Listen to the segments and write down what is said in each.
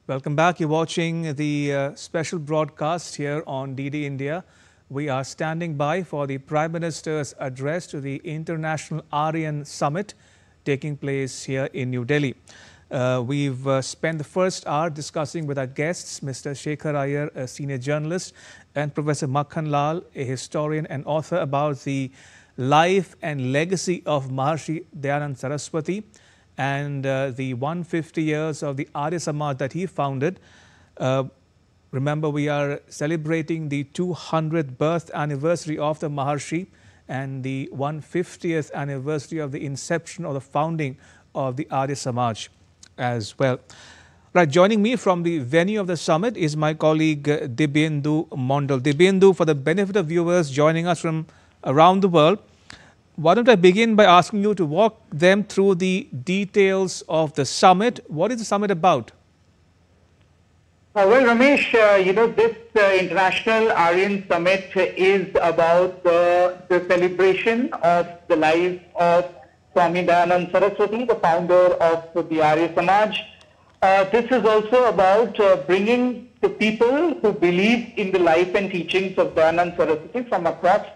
Welcome back. You're watching the special broadcast here on DD India. We are standing by for the Prime Minister's address to the International Aryan Summit taking place here in New Delhi. We've spent the first hour discussing with our guests, Mr. Shekhar Iyer, a senior journalist, and Professor Makhan Lal, a historian and author, about the life and legacy of Maharshi Dayanand Saraswati and the 150 years of the Arya Samaj that he founded. Remember, we are celebrating the 200th birth anniversary of the Maharshi and the 150th anniversary of the inception or the founding of the Arya Samaj as well. Right, joining me from the venue of the summit is my colleague Dibyendu Mondal. Dibyendu, for the benefit of viewers joining us from around the world, why don't I begin by asking you to walk them through the details of the summit. What is the summit about? Well, Ramesh, this International Aryan Summit is about the celebration of the life of Swami Dayanand Saraswati, the founder of the Arya Samaj. This is also about bringing the people who believe in the life and teachings of Dayanand Saraswati from across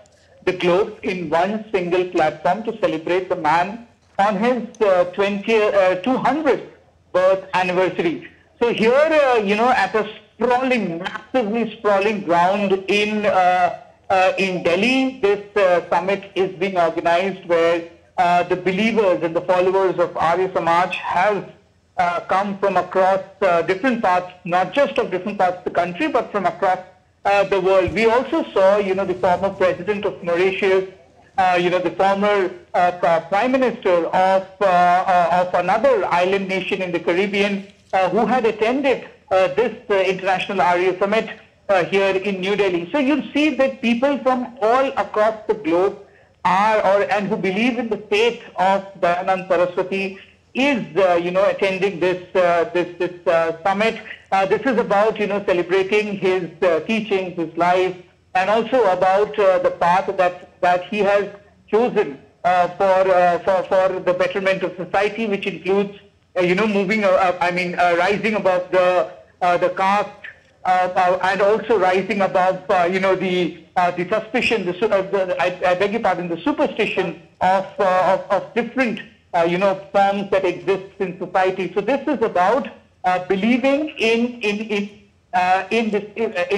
the globe in one single platform to celebrate the man on his 200th birth anniversary. So here, at a massively sprawling ground in Delhi, this summit is being organized where the believers and the followers of Arya Samaj have come from across different parts, not just of different parts of the country, but from across the world. We also saw, the former president of Mauritius, the former prime minister of another island nation in the Caribbean, who had attended this International Arya Summit here in New Delhi. So you'll see that people from all across the globe and who believe in the faith of Dayanand Saraswati is, attending this summit. This is about, celebrating his teachings, his life, and also about the path that he has chosen for the betterment of society, which includes, rising above the caste, and also rising above, the suspicion, I beg your pardon, the superstition of different, forms that exist in society. So this is about believing in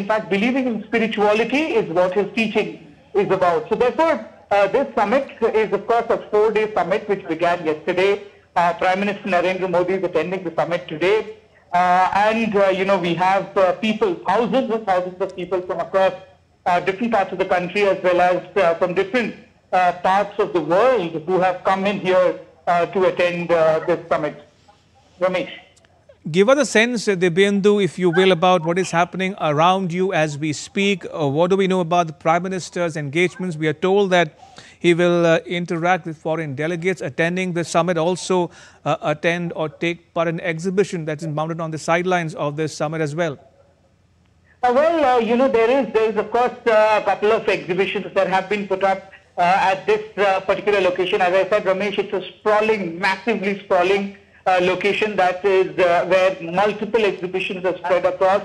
fact, believing in spirituality is what his teaching is about. So therefore, this summit is, of course, a 4-day summit which began yesterday. Prime Minister Narendra Modi is attending the summit today. We have people, thousands and thousands of people from across different parts of the country as well as from different parts of the world who have come in here to attend this summit. Ramesh. Give us a sense, Dibyendu, if you will, about what is happening around you as we speak. What do we know about the Prime Minister's engagements? We are told that he will interact with foreign delegates attending the summit, also attend or take part in an exhibition that is mounted on the sidelines of this summit as well. There is of course a couple of exhibitions that have been put up at this particular location. As I said, Ramesh, it's a sprawling, massively sprawling location that is where multiple exhibitions are spread across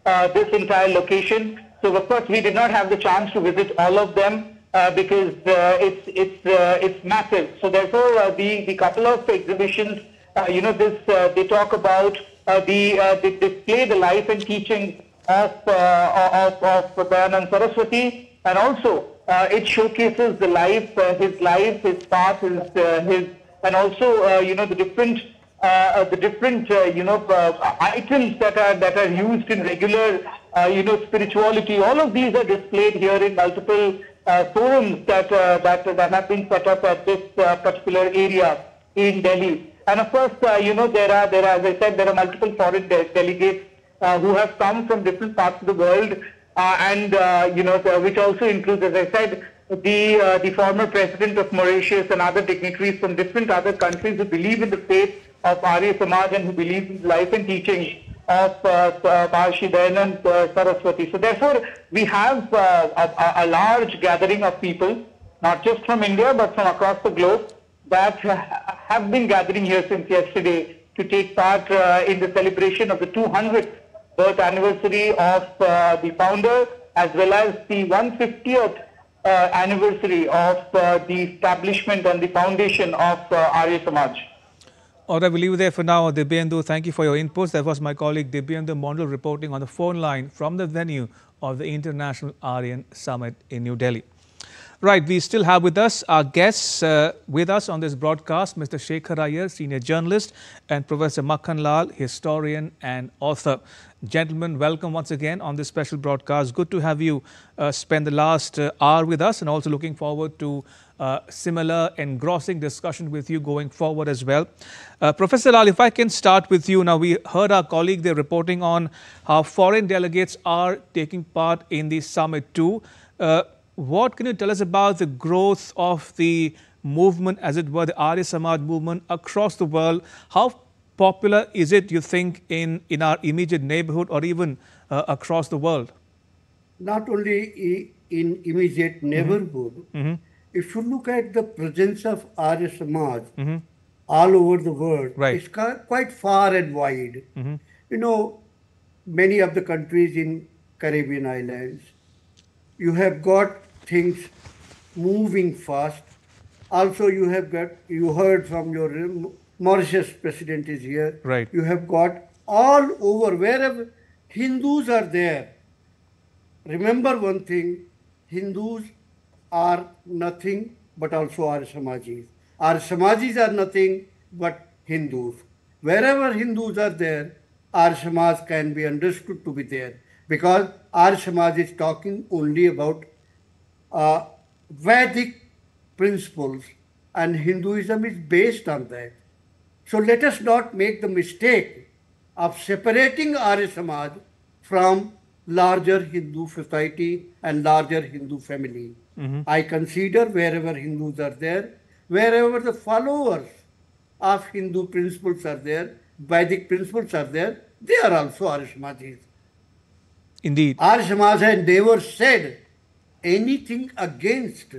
this entire location. So of course we did not have the chance to visit all of them because it's massive. So therefore the couple of exhibitions, they talk about they display the life and teaching of Dayanand Saraswati, and also it showcases the life, his path, his and also the different items that are used in regular spirituality. All of these are displayed here in multiple forums that have been set up at this particular area in Delhi. And of course, there are, as I said, there are multiple foreign delegates who have come from different parts of the world, which also includes, as I said, the former president of Mauritius and other dignitaries from different other countries who believe in the faith of Arya Samaj and who believe in life and teaching of Maharshi Dayanand Saraswati. So therefore, we have a large gathering of people, not just from India, but from across the globe, that have been gathering here since yesterday to take part in the celebration of the 200th birth anniversary of the founder, as well as the 150th anniversary of the establishment and the foundation of Arya Samaj. All right, we'll leave it there for now. Dibyendu, thank you for your inputs. That was my colleague Dibyendu Mondal reporting on the phone line from the venue of the International Aryan Summit in New Delhi. Right, we still have with us our guests with us on this broadcast, Mr. Shekhar Iyer, senior journalist, and Professor Makhan Lal, historian and author. Gentlemen, welcome once again on this special broadcast. Good to have you spend the last hour with us, and also looking forward to similar engrossing discussion with you going forward as well. Professor Lal, if I can start with you. Now, we heard our colleague there reporting on how foreign delegates are taking part in the summit too. What can you tell us about the growth of the movement, as it were, the Arya Samaj movement across the world? How popular is it, you think, in our immediate neighborhood or even across the world? Not only in immediate neighborhood. If you look at the presence of Arya Samaj all over the world, it's quite far and wide. You know, many of the countries in Caribbean islands, you have got things moving fast. Also, you heard from your Mauritius president is here. Right. You have got all over, wherever Hindus are there. Remember one thing, Hindus are nothing but also Arya Samajis. Arya Samajis are nothing but Hindus. Wherever Hindus are there, Arya Samaj can be understood to be there, because Arya Samaj is talking only about Vedic principles, and Hinduism is based on that. So let us not make the mistake of separating Arya Samaj from larger Hindu society and larger Hindu family. I consider wherever Hindus are there, wherever the followers of Hindu principles are there, Vedic principles are there, they are also Arya Samajis. Indeed. Arya Samaj has never said anything against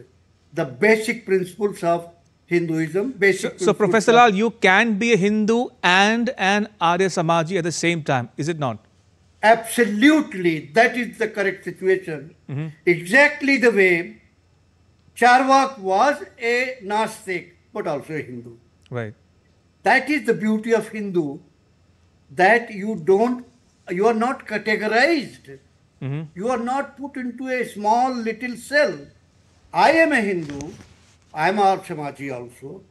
the basic principles of Hinduism. So Professor Lal, you can be a Hindu and an Arya Samaji at the same time, is it not? Absolutely, that is the correct situation. Exactly the way Charvak was a Nastik, but also a Hindu. Right. That is the beauty of Hindu, that you are not categorized. You are not put into a small little cell. I am a Hindu, I am Arya Samaji also,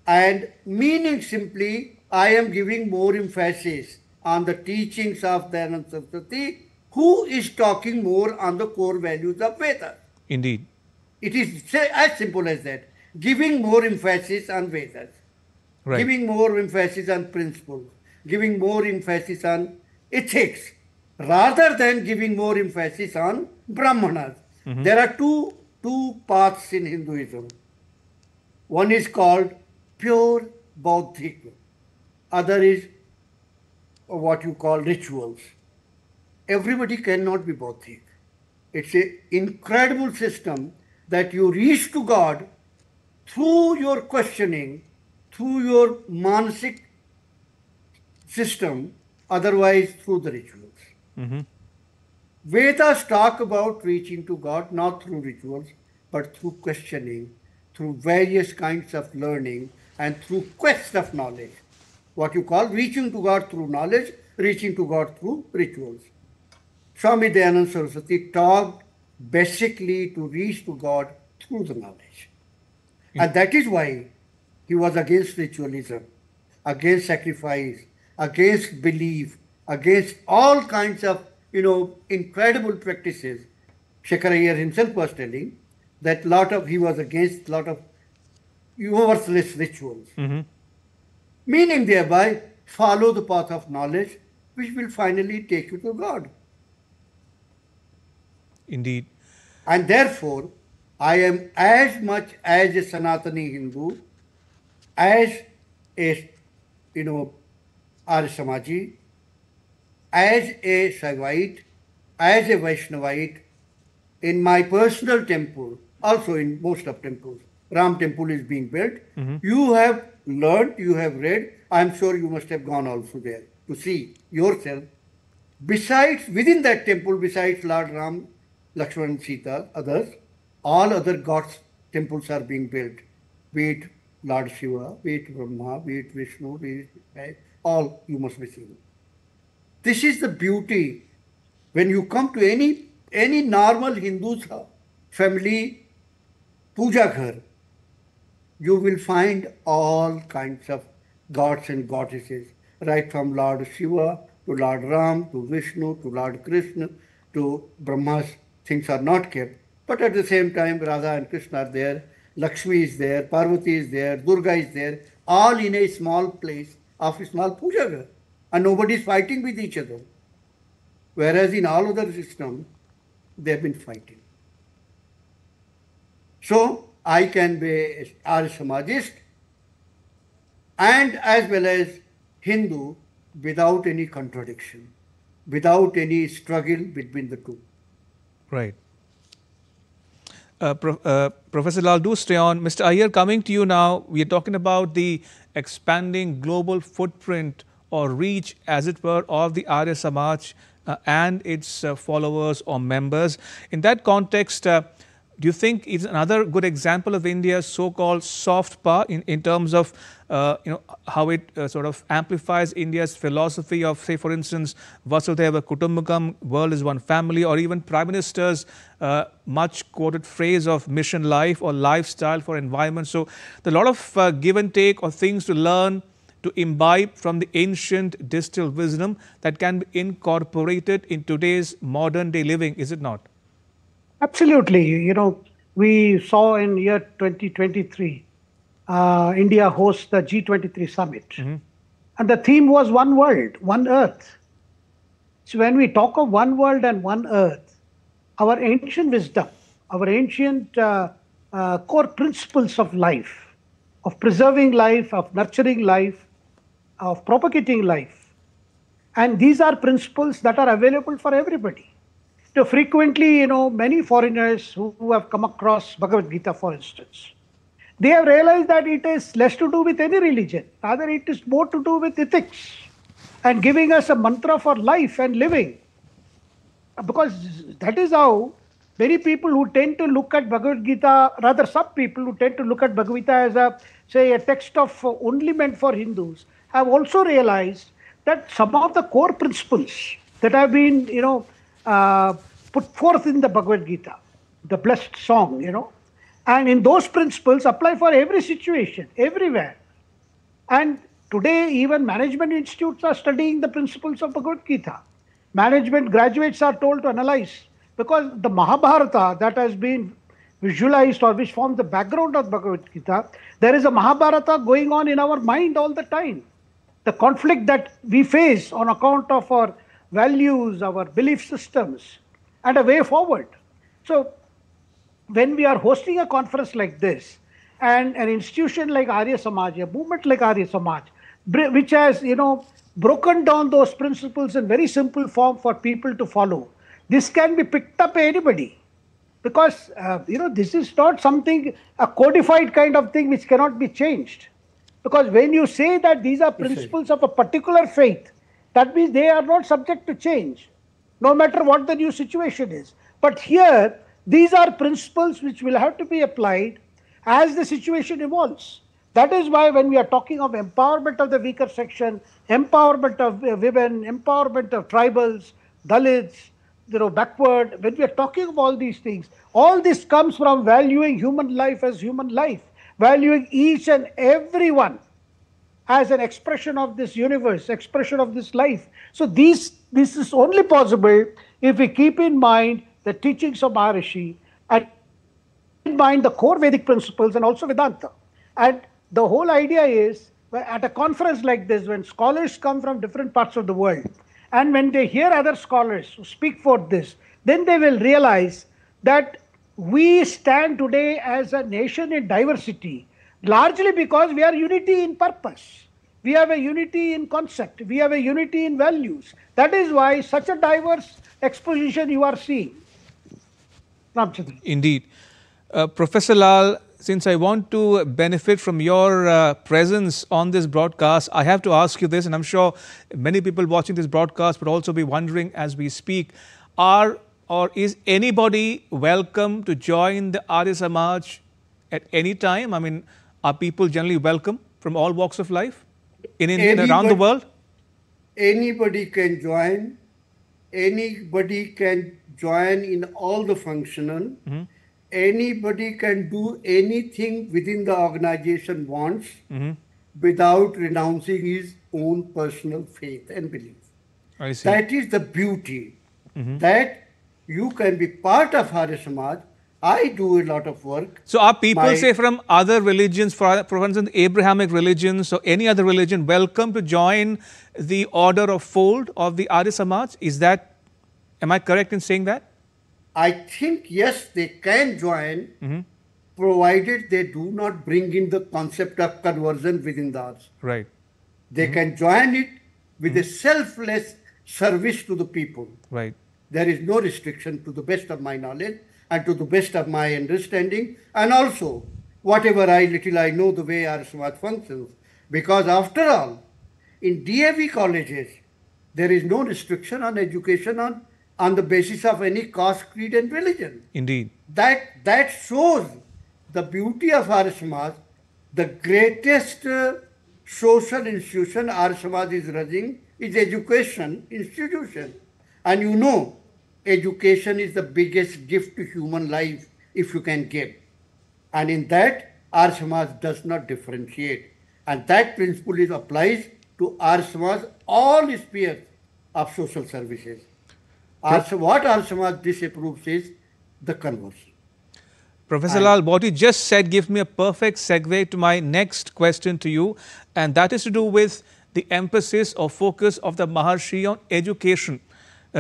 and meaning simply I am giving more emphasis on the teachings of Dayananda Saraswati, who is talking more on the core values of Vedas. Indeed. It is as simple as that. Giving more emphasis on Vedas, giving more emphasis on principles, giving more emphasis on ethics, rather than giving more emphasis on Brahmanas. There are two paths in Hinduism. One is called pure Bauddhic, other is what you call rituals. Everybody cannot be Bauddhic. It's an incredible system that you reach to God through your questioning, through your manasic system, otherwise through the rituals. Vedas talk about reaching to God not through rituals, but through questioning, through various kinds of learning, and through quest of knowledge. What you call reaching to God through knowledge, reaching to God through rituals. Swami Dayananda Saraswati talked basically to reach to God through the knowledge. And that is why he was against ritualism, against sacrifice, against belief, against all kinds of incredible practices. Shekhar Iyer himself was telling that he was against a lot of worthless rituals. Meaning thereby, follow the path of knowledge, which will finally take you to God. Indeed. And therefore, I am as much as a Sanatani Hindu, as a, Arya Samaji, as a Saivite, as a Vaishnavite, in my personal temple, also in most of temples, Ram temple is being built. You have learned, you have read I'm sure you must have gone also there to see yourself. Besides, within that temple, besides Lord Ram, Lakshman, Sita, others, all other gods' temples are being built. Be it Lord Shiva, be it Brahma, be it Vishnu, be it all you must be seeing. This is the beauty. When you come to any normal Hindu's family puja ghar, you will find all kinds of gods and goddesses, right from Lord Shiva to Lord Ram to Vishnu to Lord Krishna to Brahma's things are not kept. But at the same time, Radha and Krishna are there, Lakshmi is there, Parvati is there, Durga is there, all in a small place of a small puja ghar. And nobody is fighting with each other. Whereas in all other systems, they have been fighting. So, I can be a Arya Samajist and as well as Hindu without any contradiction, without any struggle between the two. Right. Professor Lal, do stay on. Mr. Iyer, coming to you now, we are talking about the expanding global footprint or reach, as it were, of the Arya Samaj and its followers or members. In that context, do you think it's another good example of India's so-called soft power in terms of how it sort of amplifies India's philosophy of, say, for instance, Vasudhaiva Kutumbakam, world is one family, or even Prime Minister's much quoted phrase of mission life or lifestyle for environment. So there are a lot of give and take or things to learn, to imbibe from the ancient distilled wisdom that can be incorporated in today's modern day living, is it not? Absolutely. We saw in year 2023, India hosts the G23 summit. Mm-hmm. And the theme was one world, one earth. So when we talk of one world and one earth, our ancient wisdom, our ancient core principles of life, of preserving life, of nurturing life, of propagating life. And these are principles that are available for everybody. So frequently, many foreigners who have come across Bhagavad Gita, for instance, they have realized that it is less to do with any religion. Rather, it is more to do with ethics and giving us a mantra for life and living. Because that is how many people who tend to look at Bhagavad Gita, rather some people who tend to look at Bhagavad Gita as a text of only meant for Hindus, have also realized that some of the core principles that have been, put forth in the Bhagavad Gita, the blessed song, and in those principles apply for every situation, everywhere. And today, even management institutes are studying the principles of Bhagavad Gita. Management graduates are told to analyze, because the Mahabharata that has been visualized or which forms the background of Bhagavad Gita, there is a Mahabharata going on in our mind all the time. The conflict that we face on account of our values, our belief systems, and a way forward. So, when we are hosting a conference like this, and an institution like Arya Samaj, a movement like Arya Samaj, which has, broken down those principles in very simple form for people to follow, this can be picked up by anybody. Because, this is not something, a codified kind of thing which cannot be changed. Because when you say that these are principles of a particular faith, that means they are not subject to change, no matter what the new situation is. But here, these are principles which will have to be applied as the situation evolves. That is why when we are talking of empowerment of the weaker section, empowerment of women, empowerment of tribals, Dalits, backward, when we are talking of all these things, all this comes from valuing human life as human life, valuing each and every one as an expression of this universe, expression of this life. So this is only possible if we keep in mind the teachings of Maharishi and in mind the core Vedic principles and also Vedanta. And the whole idea is, at a conference like this, when scholars come from different parts of the world, and when they hear other scholars who speak for this, then they will realize that we stand today as a nation in diversity, largely because we are unity in purpose. We have a unity in concept. We have a unity in values. That is why such a diverse exposition you are seeing. Indeed. Professor Lal, since I want to benefit from your presence on this broadcast, I have to ask you this, and I'm sure many people watching this broadcast would also be wondering as we speak, is anybody welcome to join the Arya Samaj at any time? I mean, are people generally welcome from all walks of life in India and around the world? Anybody can join. Anybody can join in all the functional. Anybody can do anything within the organization wants without renouncing his own personal faith and belief. I see. That is the beauty. That you can be part of Arya Samaj. I do a lot of work. So are people, say, from other religions, for instance, Abrahamic religions or any other religion, welcome to join the order of fold of the Arya Samaj? Am I correct in saying that? I think, yes, they can join, provided they do not bring in the concept of conversion within the arts. Right. They can join it with a selfless service to the people. Right. There is no restriction, to the best of my knowledge and to the best of my understanding, and also whatever little I know the way Arya Samaj functions. Because after all, in DAV colleges, there is no restriction on education on the basis of any caste, creed and religion. Indeed. That shows the beauty of Arya Samaj. The greatest social institution Arya Samaj is running is education institution. And you know, education is the biggest gift to human life if you can give. And in that, Arya Samaj does not differentiate. And that principle applies to Arya Samaj, all spheres of social services. What Arya Samaj disapproves is the conversion. Professor Lal, what you just said gives me a perfect segue to my next question to you, and that is to do with the emphasis or focus of the Maharshi on education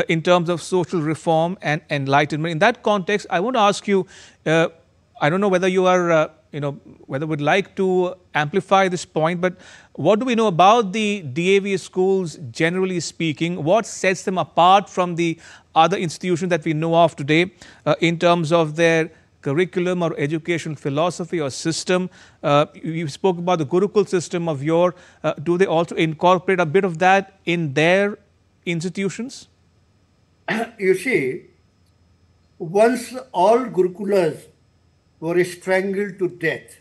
in terms of social reform and enlightenment. In that context, I want to ask you, I don't know whether you are, whether would like to amplify this point, but what do we know about the DAV schools generally speaking? What sets them apart from the other institutions that we know of today in terms of their curriculum or education philosophy or system? You spoke about the Gurukul system of yore. Do they also incorporate a bit of that in their institutions? You see, once all Gurukulas were strangled to death.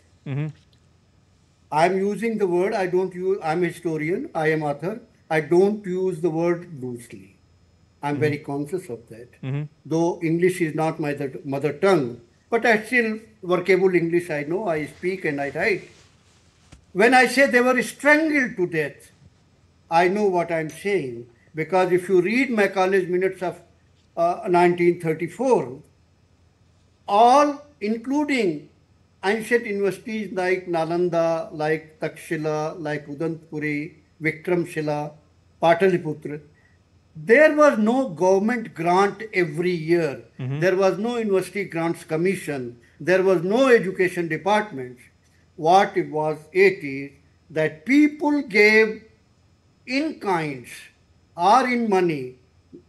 I'm using the word, I'm a historian, I am author. I don't use the word loosely. I'm very conscious of that. Though English is not my mother tongue, but I still workable English I know, I speak and I write. When I say they were strangled to death, I know what I'm saying, because if you read my college minutes of 1934, all including ancient universities like Nalanda, like Takshila, like Udantpuri, Vikramshila, Pataliputra, there was no government grant every year. There was no university grants commission. There was no education department. What it is that people gave in kinds or in money.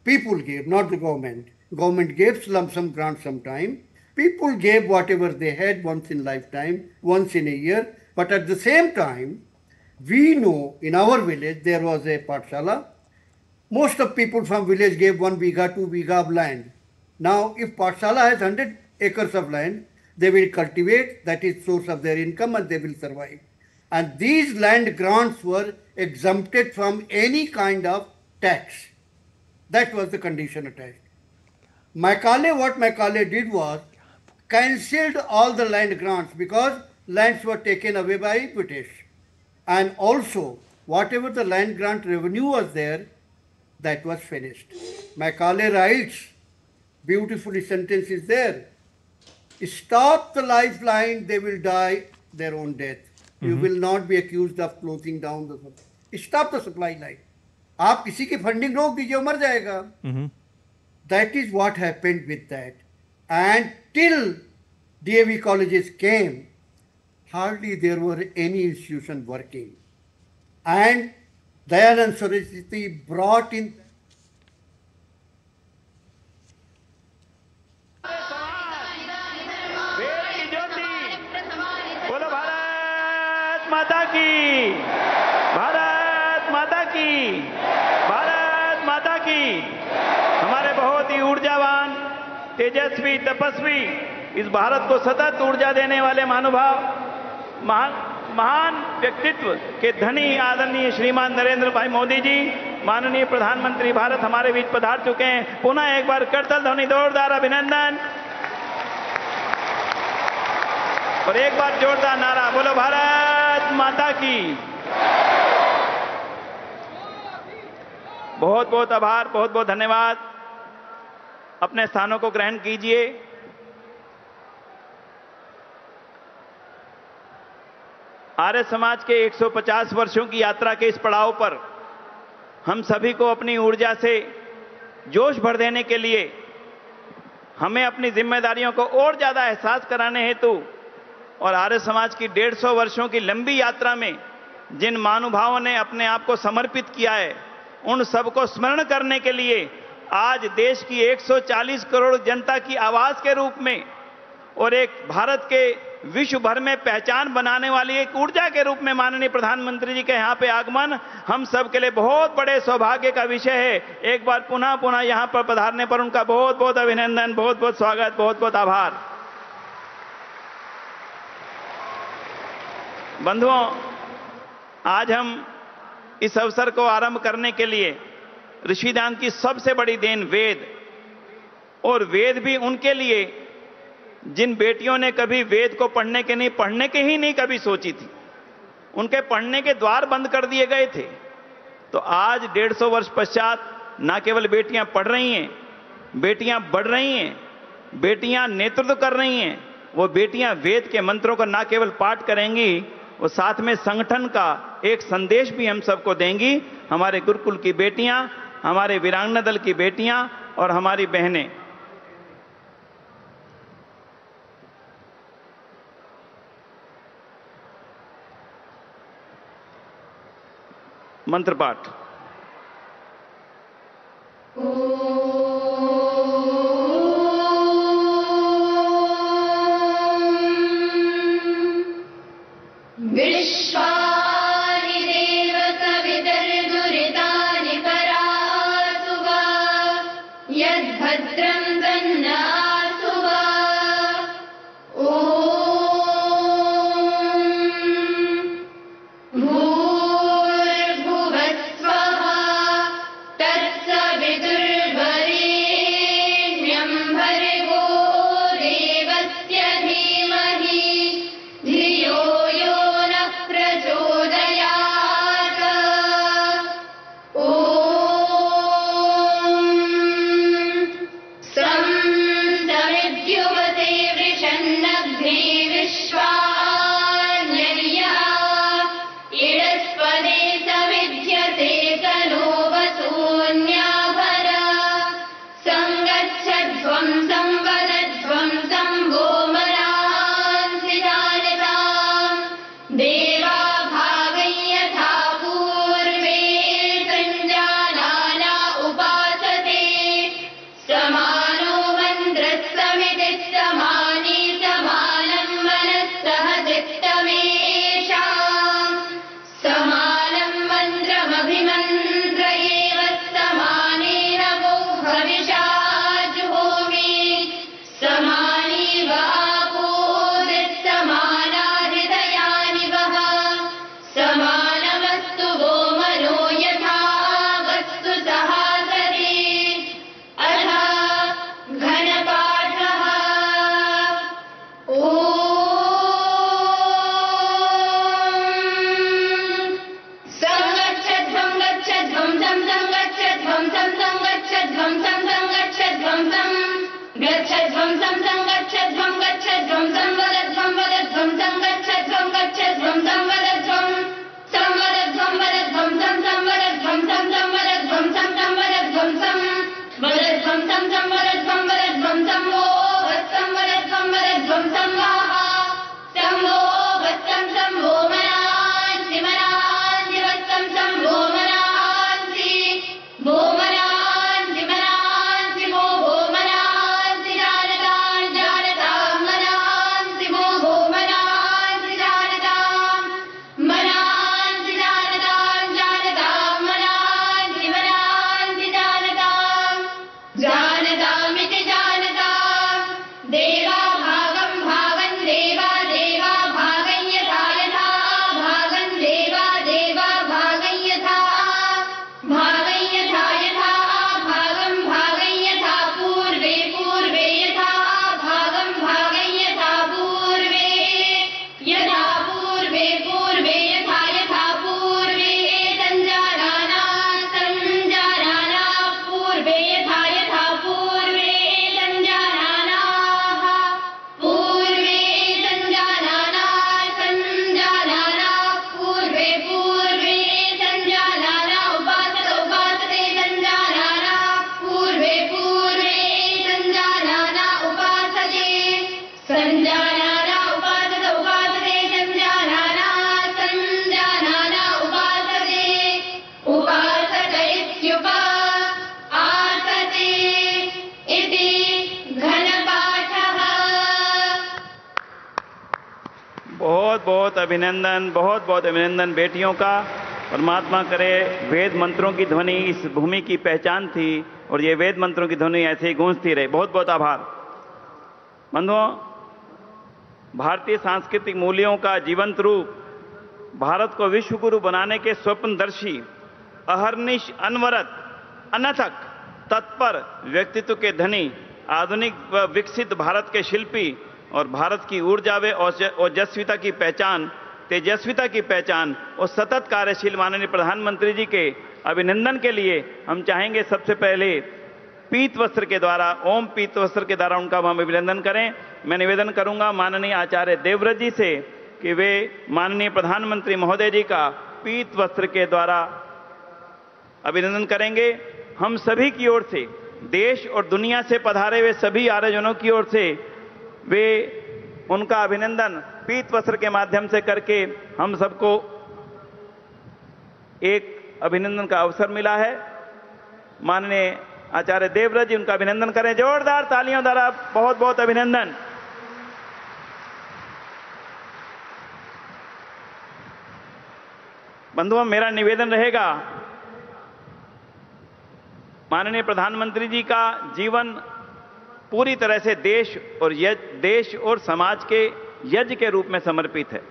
People gave, not the government. Government gave lump sum grant sometime. People gave whatever they had once in lifetime, once in a year. But at the same time, we know in our village there was a Pathshala. Most of people from village gave 1 bigha, 2 bigha of land. Now, if Pathshala has 100 acres of land, they will cultivate, that is source of their income, and they will survive. And these land grants were exempted from any kind of tax. That was the condition attached. What Macaulay did was cancelled all the land grants because lands were taken away by British. And also, whatever the land grant revenue was there, that was finished. Macaulay writes, beautifully sentence is there, stop the lifeline, they will die their own death. You will not be accused of closing down the supply. Stop the supply line. आप किसी की funding रोक दीजिए, मर जाएगा. That is what happened with that. And till DAV colleges came, hardly there were any institution working. And Dayanand Saraswati brought in की, भारत माता की, भारत माता की। हमारे बहुत ही ऊर्जावान, तेजस्वी, तपस्वी, इस भारत को सतत ऊर्जा देने वाले महानुभाव, महान व्यक्तित्व के धनी आदरणीय श्रीमान नरेंद्र भाई मोदी जी, माननीय प्रधानमंत्री भारत हमारे बीच पधार चुके हैं। पुनः एक बार करतल ध्वनि जोरदार अभिनंदन और एक बार जोरदार नारा, बोलो भारत माता की। बहुत बहुत आभार, बहुत बहुत धन्यवाद। अपने स्थानों को ग्रहण कीजिए। आर्य समाज के 150 वर्षों की यात्रा के इस पड़ाव पर हम सभी को अपनी ऊर्जा से जोश भर देने के लिए हमें अपनी जिम्मेदारियों को और ज्यादा एहसास कराने हेतु और आर्य समाज की 150 वर्षों की लंबी यात्रा में जिन महानुभावों ने अपने आप को समर्पित किया है, उन सबको स्मरण करने के लिए आज देश की 140 करोड़ जनता की आवाज के रूप में और एक भारत के विश्व भर में पहचान बनाने वाली एक ऊर्जा के रूप में माननीय प्रधानमंत्री जी के यहां पे आगमन हम सब के लिए बहुत बड़े सौभाग्य का विषय है। एक बार पुनः यहां पर पधारने पर उनका बहुत बहुत अभिनंदन, बहुत बहुत स्वागत, बहुत बहुत आभार। बंधुओं, आज हम इस अवसर को आरंभ करने के लिए ऋषिदान की सबसे बड़ी देन वेद, और वेद भी उनके लिए जिन बेटियों ने कभी वेद को पढ़ने के ही नहीं कभी सोची थी, उनके पढ़ने के द्वार बंद कर दिए गए थे। तो आज 150 वर्ष पश्चात न केवल बेटियां पढ़ रही हैं, बेटियां बढ़ रही हैं, बेटियां नेतृत्व कर रही हैं, वो बेटियां वेद के मंत्रों का न केवल पाठ करेंगी, वो साथ में संगठन का एक संदेश भी हम सबको देंगी। हमारे गुरुकुल की बेटियां, हमारे वीरांगना दल की बेटियां और हमारी बहनें। मंत्र पाठ। विश्वानि देव कवितर्दुरितानि करासु वा, यद्भद्रं तन्नासु वा। मना बहुत बहुत अभिनंदन बेटियों का। परमात्मा करे वेद मंत्रों की ध्वनि इस भूमि की पहचान थी और ये वेद मंत्रों की ध्वनि ऐसे ही गूंजती रहे। बहुत बहुत आभार। बंधुओं, भारतीय सांस्कृतिक मूल्यों का जीवंत रूप, भारत को विश्व गुरु बनाने के स्वप्नदर्शी, अहर्निश अनवरत, अनथक, तत्पर व्यक्तित्व के धनी, आधुनिक व विकसित भारत के शिल्पी और भारत की ऊर्जा व ओजस्विता की पहचान, तेजस्विता की पहचान और सतत कार्यशील माननीय प्रधानमंत्री जी के अभिनंदन के लिए हम चाहेंगे सबसे पहले पीत वस्त्र के द्वारा, ओम पीत वस्त्र के द्वारा उनका हम अभिनंदन करें। मैं निवेदन करूंगा माननीय आचार्य देवव्रत जी से कि वे माननीय प्रधानमंत्री महोदय जी का पीत वस्त्र के द्वारा अभिनंदन करेंगे। हम सभी की ओर से, देश और दुनिया से पधारे हुए सभी आर्यजनों की ओर से वे उनका अभिनंदन पीत वस्त्र के माध्यम से करके हम सबको एक अभिनंदन का अवसर मिला है। माननीय आचार्य देवव्रत जी, उनका अभिनंदन करें जोरदार तालियों द्वारा। बहुत बहुत अभिनंदन। बंधुओं, मेरा निवेदन रहेगा, माननीय प्रधानमंत्री जी का जीवन पूरी तरह से देश और समाज के यज्ञ के रूप में समर्पित है।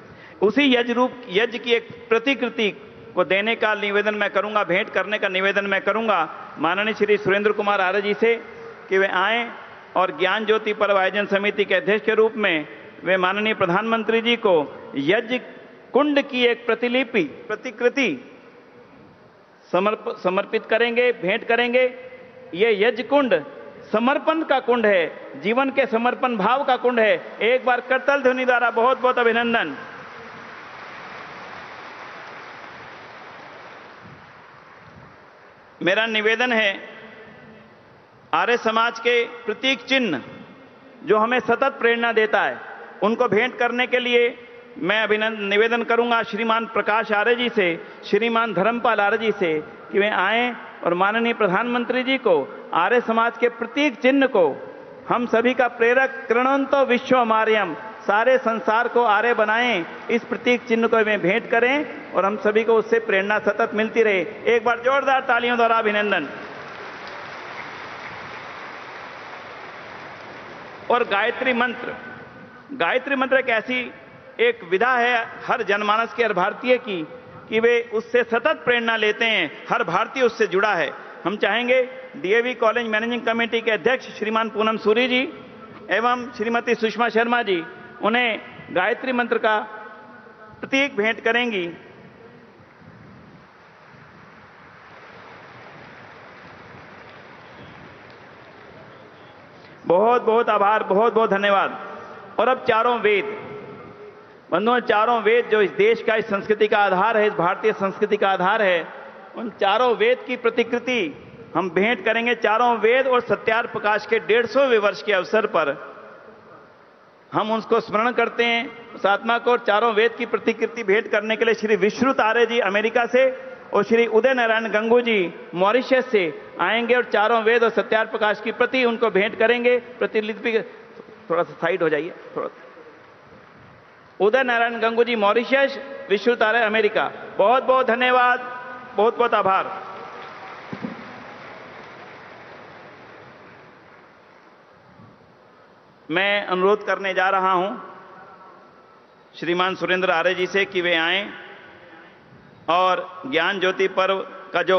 उसी यज्ञ की एक प्रतिकृति को देने का निवेदन मैं करूंगा, भेंट करने का निवेदन मैं करूंगा माननीय श्री सुरेंद्र कुमार आर्य जी से कि वे आएं और ज्ञान ज्योति पर्व आयोजन समिति के अध्यक्ष के रूप में वे माननीय प्रधानमंत्री जी को यज्ञ कुंड की एक प्रतिकृति समर्पित करेंगे, भेंट करेंगे। ये यज्ञ कुंड समर्पण का कुंड है, जीवन के समर्पण भाव का कुंड है। एक बार करताल ध्वनि द्वारा बहुत बहुत अभिनंदन। मेरा निवेदन है, आर्य समाज के प्रतीक चिन्ह जो हमें सतत प्रेरणा देता है, उनको भेंट करने के लिए मैं निवेदन करूंगा श्रीमान प्रकाश आर्य जी से, श्रीमान धर्मपाल आर्य जी से कि वे आएं और माननीय प्रधानमंत्री जी को आर्य समाज के प्रतीक चिन्ह को, हम सभी का प्रेरक कृणवंतो विश्वमार्यम, सारे संसार को आर्य बनाएं, इस प्रतीक चिन्ह को वे भेंट करें और हम सभी को उससे प्रेरणा सतत मिलती रहे। एक बार जोरदार तालियों द्वारा अभिनंदन। और गायत्री मंत्र एक ऐसी एक विधा है हर जनमानस के, हर भारतीय की, कि वे उससे सतत प्रेरणा लेते हैं। हर भारतीय उससे जुड़ा है। हम चाहेंगे डीएवी कॉलेज मैनेजिंग कमेटी के अध्यक्ष श्रीमान पूनम सूरी जी एवं श्रीमती सुषमा शर्मा जी उन्हें गायत्री मंत्र का प्रतीक भेंट करेंगी। बहुत बहुत आभार, बहुत बहुत धन्यवाद। और अब चारों वेद, बंधुओं, चारों वेद जो इस देश का, इस संस्कृति का आधार है, इस भारतीय संस्कृति का आधार है, उन चारों वेद की प्रतिकृति हम भेंट करेंगे। चारों वेद और सत्यार्थ प्रकाश के 150वें वर्ष के अवसर पर हम उसको स्मरण करते हैं, उस आत्मा को। चारों वेद की प्रतिकृति भेंट करने के लिए श्री विश्रुत आर्य जी अमेरिका से और श्री उदय नारायण गंगू जी मॉरिशस से आएंगे और चारों वेद और सत्यार्थ प्रकाश की प्रति उनको भेंट करेंगे। प्रतिलिपि थोड़ा सा साइड हो जाइए, थोड़ा। उदय नारायण गंगू जी मॉरिशस, विश्रुत आर्य अमेरिका। बहुत बहुत धन्यवाद, बहुत बहुत आभार। मैं अनुरोध करने जा रहा हूं श्रीमान सुरेंद्र आर्य जी से कि वे आएं और ज्ञान ज्योति पर्व का जो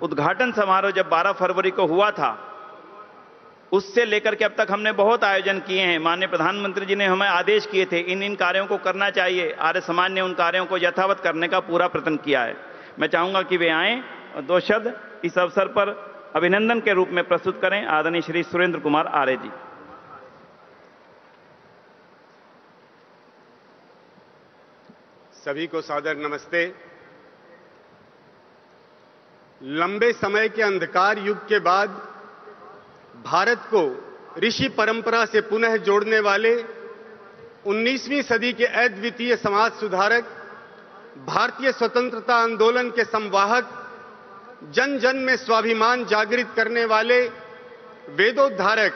उद्घाटन समारोह जब 12 फरवरी को हुआ था, उससे लेकर के अब तक हमने बहुत आयोजन किए हैं। माननीय प्रधानमंत्री जी ने हमें आदेश किए थे इन कार्यों को करना चाहिए। आर्य समाज ने उन कार्यों को यथावत करने का पूरा प्रयत्न किया है। मैं चाहूंगा कि वे आएं और 2 शब्द इस अवसर पर अभिनंदन के रूप में प्रस्तुत करें। आदरणीय श्री सुरेंद्र कुमार आर्य जी। सभी को सादर नमस्ते। लंबे समय के अंधकार युग के बाद भारत को ऋषि परंपरा से पुनः जोड़ने वाले 19वीं सदी के अद्वितीय समाज सुधारक, भारतीय स्वतंत्रता आंदोलन के संवाहक, जन जन में स्वाभिमान जागृत करने वाले वेदोद्धारक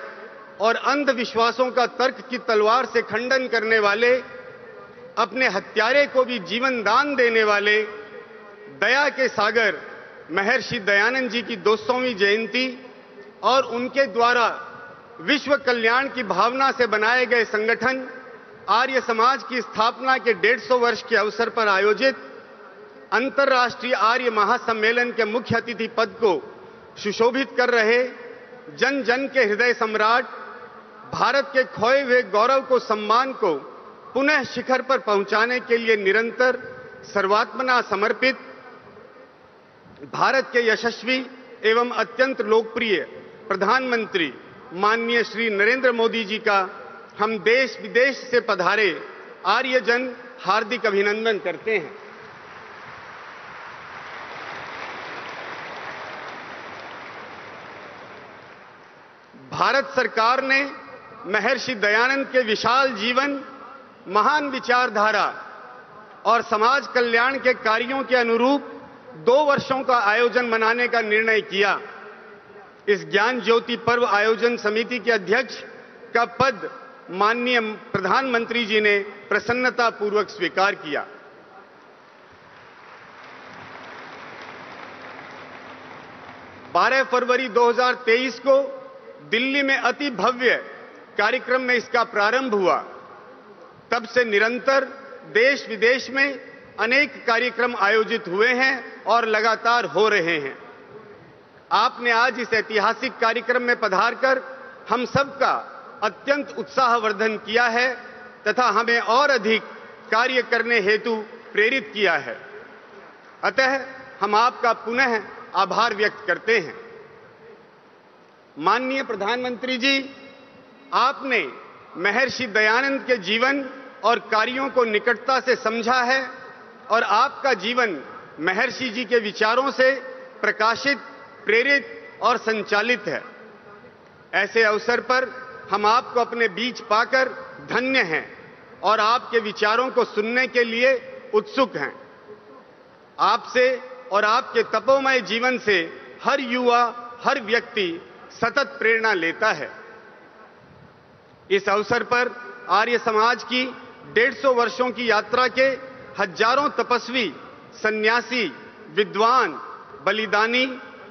और अंधविश्वासों का तर्क की तलवार से खंडन करने वाले अपने हत्यारे को भी जीवन दान देने वाले दया के सागर महर्षि दयानंद जी की 200वीं जयंती और उनके द्वारा विश्व कल्याण की भावना से बनाए गए संगठन आर्य समाज की स्थापना के 150 वर्ष के अवसर पर आयोजित अंतर्राष्ट्रीय आर्य महासम्मेलन के मुख्य अतिथि पद को सुशोभित कर रहे जन जन के हृदय सम्राट, भारत के खोए हुए गौरव को, सम्मान को पुनः शिखर पर पहुंचाने के लिए निरंतर सर्वात्मना समर्पित भारत के यशस्वी एवं अत्यंत लोकप्रिय प्रधानमंत्री माननीय श्री नरेंद्र मोदी जी का हम देश विदेश से पधारे आर्यजन हार्दिक अभिनंदन करते हैं। भारत सरकार ने महर्षि दयानंद के विशाल जीवन, महान विचारधारा और समाज कल्याण के कार्यों के अनुरूप 2 वर्षों का आयोजन मनाने का निर्णय किया। इस ज्ञान ज्योति पर्व आयोजन समिति के अध्यक्ष का पद माननीय प्रधानमंत्री जी ने प्रसन्नता पूर्वक स्वीकार किया। बारह फरवरी 2023 को दिल्ली में अति भव्य कार्यक्रम में इसका प्रारंभ हुआ। तब से निरंतर देश विदेश में अनेक कार्यक्रम आयोजित हुए हैं और लगातार हो रहे हैं। आपने आज इस ऐतिहासिक कार्यक्रम में पधारकर हम सबका अत्यंत उत्साहवर्धन किया है तथा हमें और अधिक कार्य करने हेतु प्रेरित किया है। अतः हम आपका पुनः आभार व्यक्त करते हैं। माननीय प्रधानमंत्री जी, आपने महर्षि दयानंद के जीवन और कार्यों को निकटता से समझा है और आपका जीवन महर्षि जी के विचारों से प्रकाशित, प्रेरित और संचालित है। ऐसे अवसर पर हम आपको अपने बीच पाकर धन्य हैं और आपके विचारों को सुनने के लिए उत्सुक हैं। आपसे और आपके तपोमय जीवन से हर युवा, हर व्यक्ति सतत प्रेरणा लेता है। इस अवसर पर आर्य समाज की 150 वर्षों की यात्रा के हजारों तपस्वी, सन्यासी, विद्वान, बलिदानी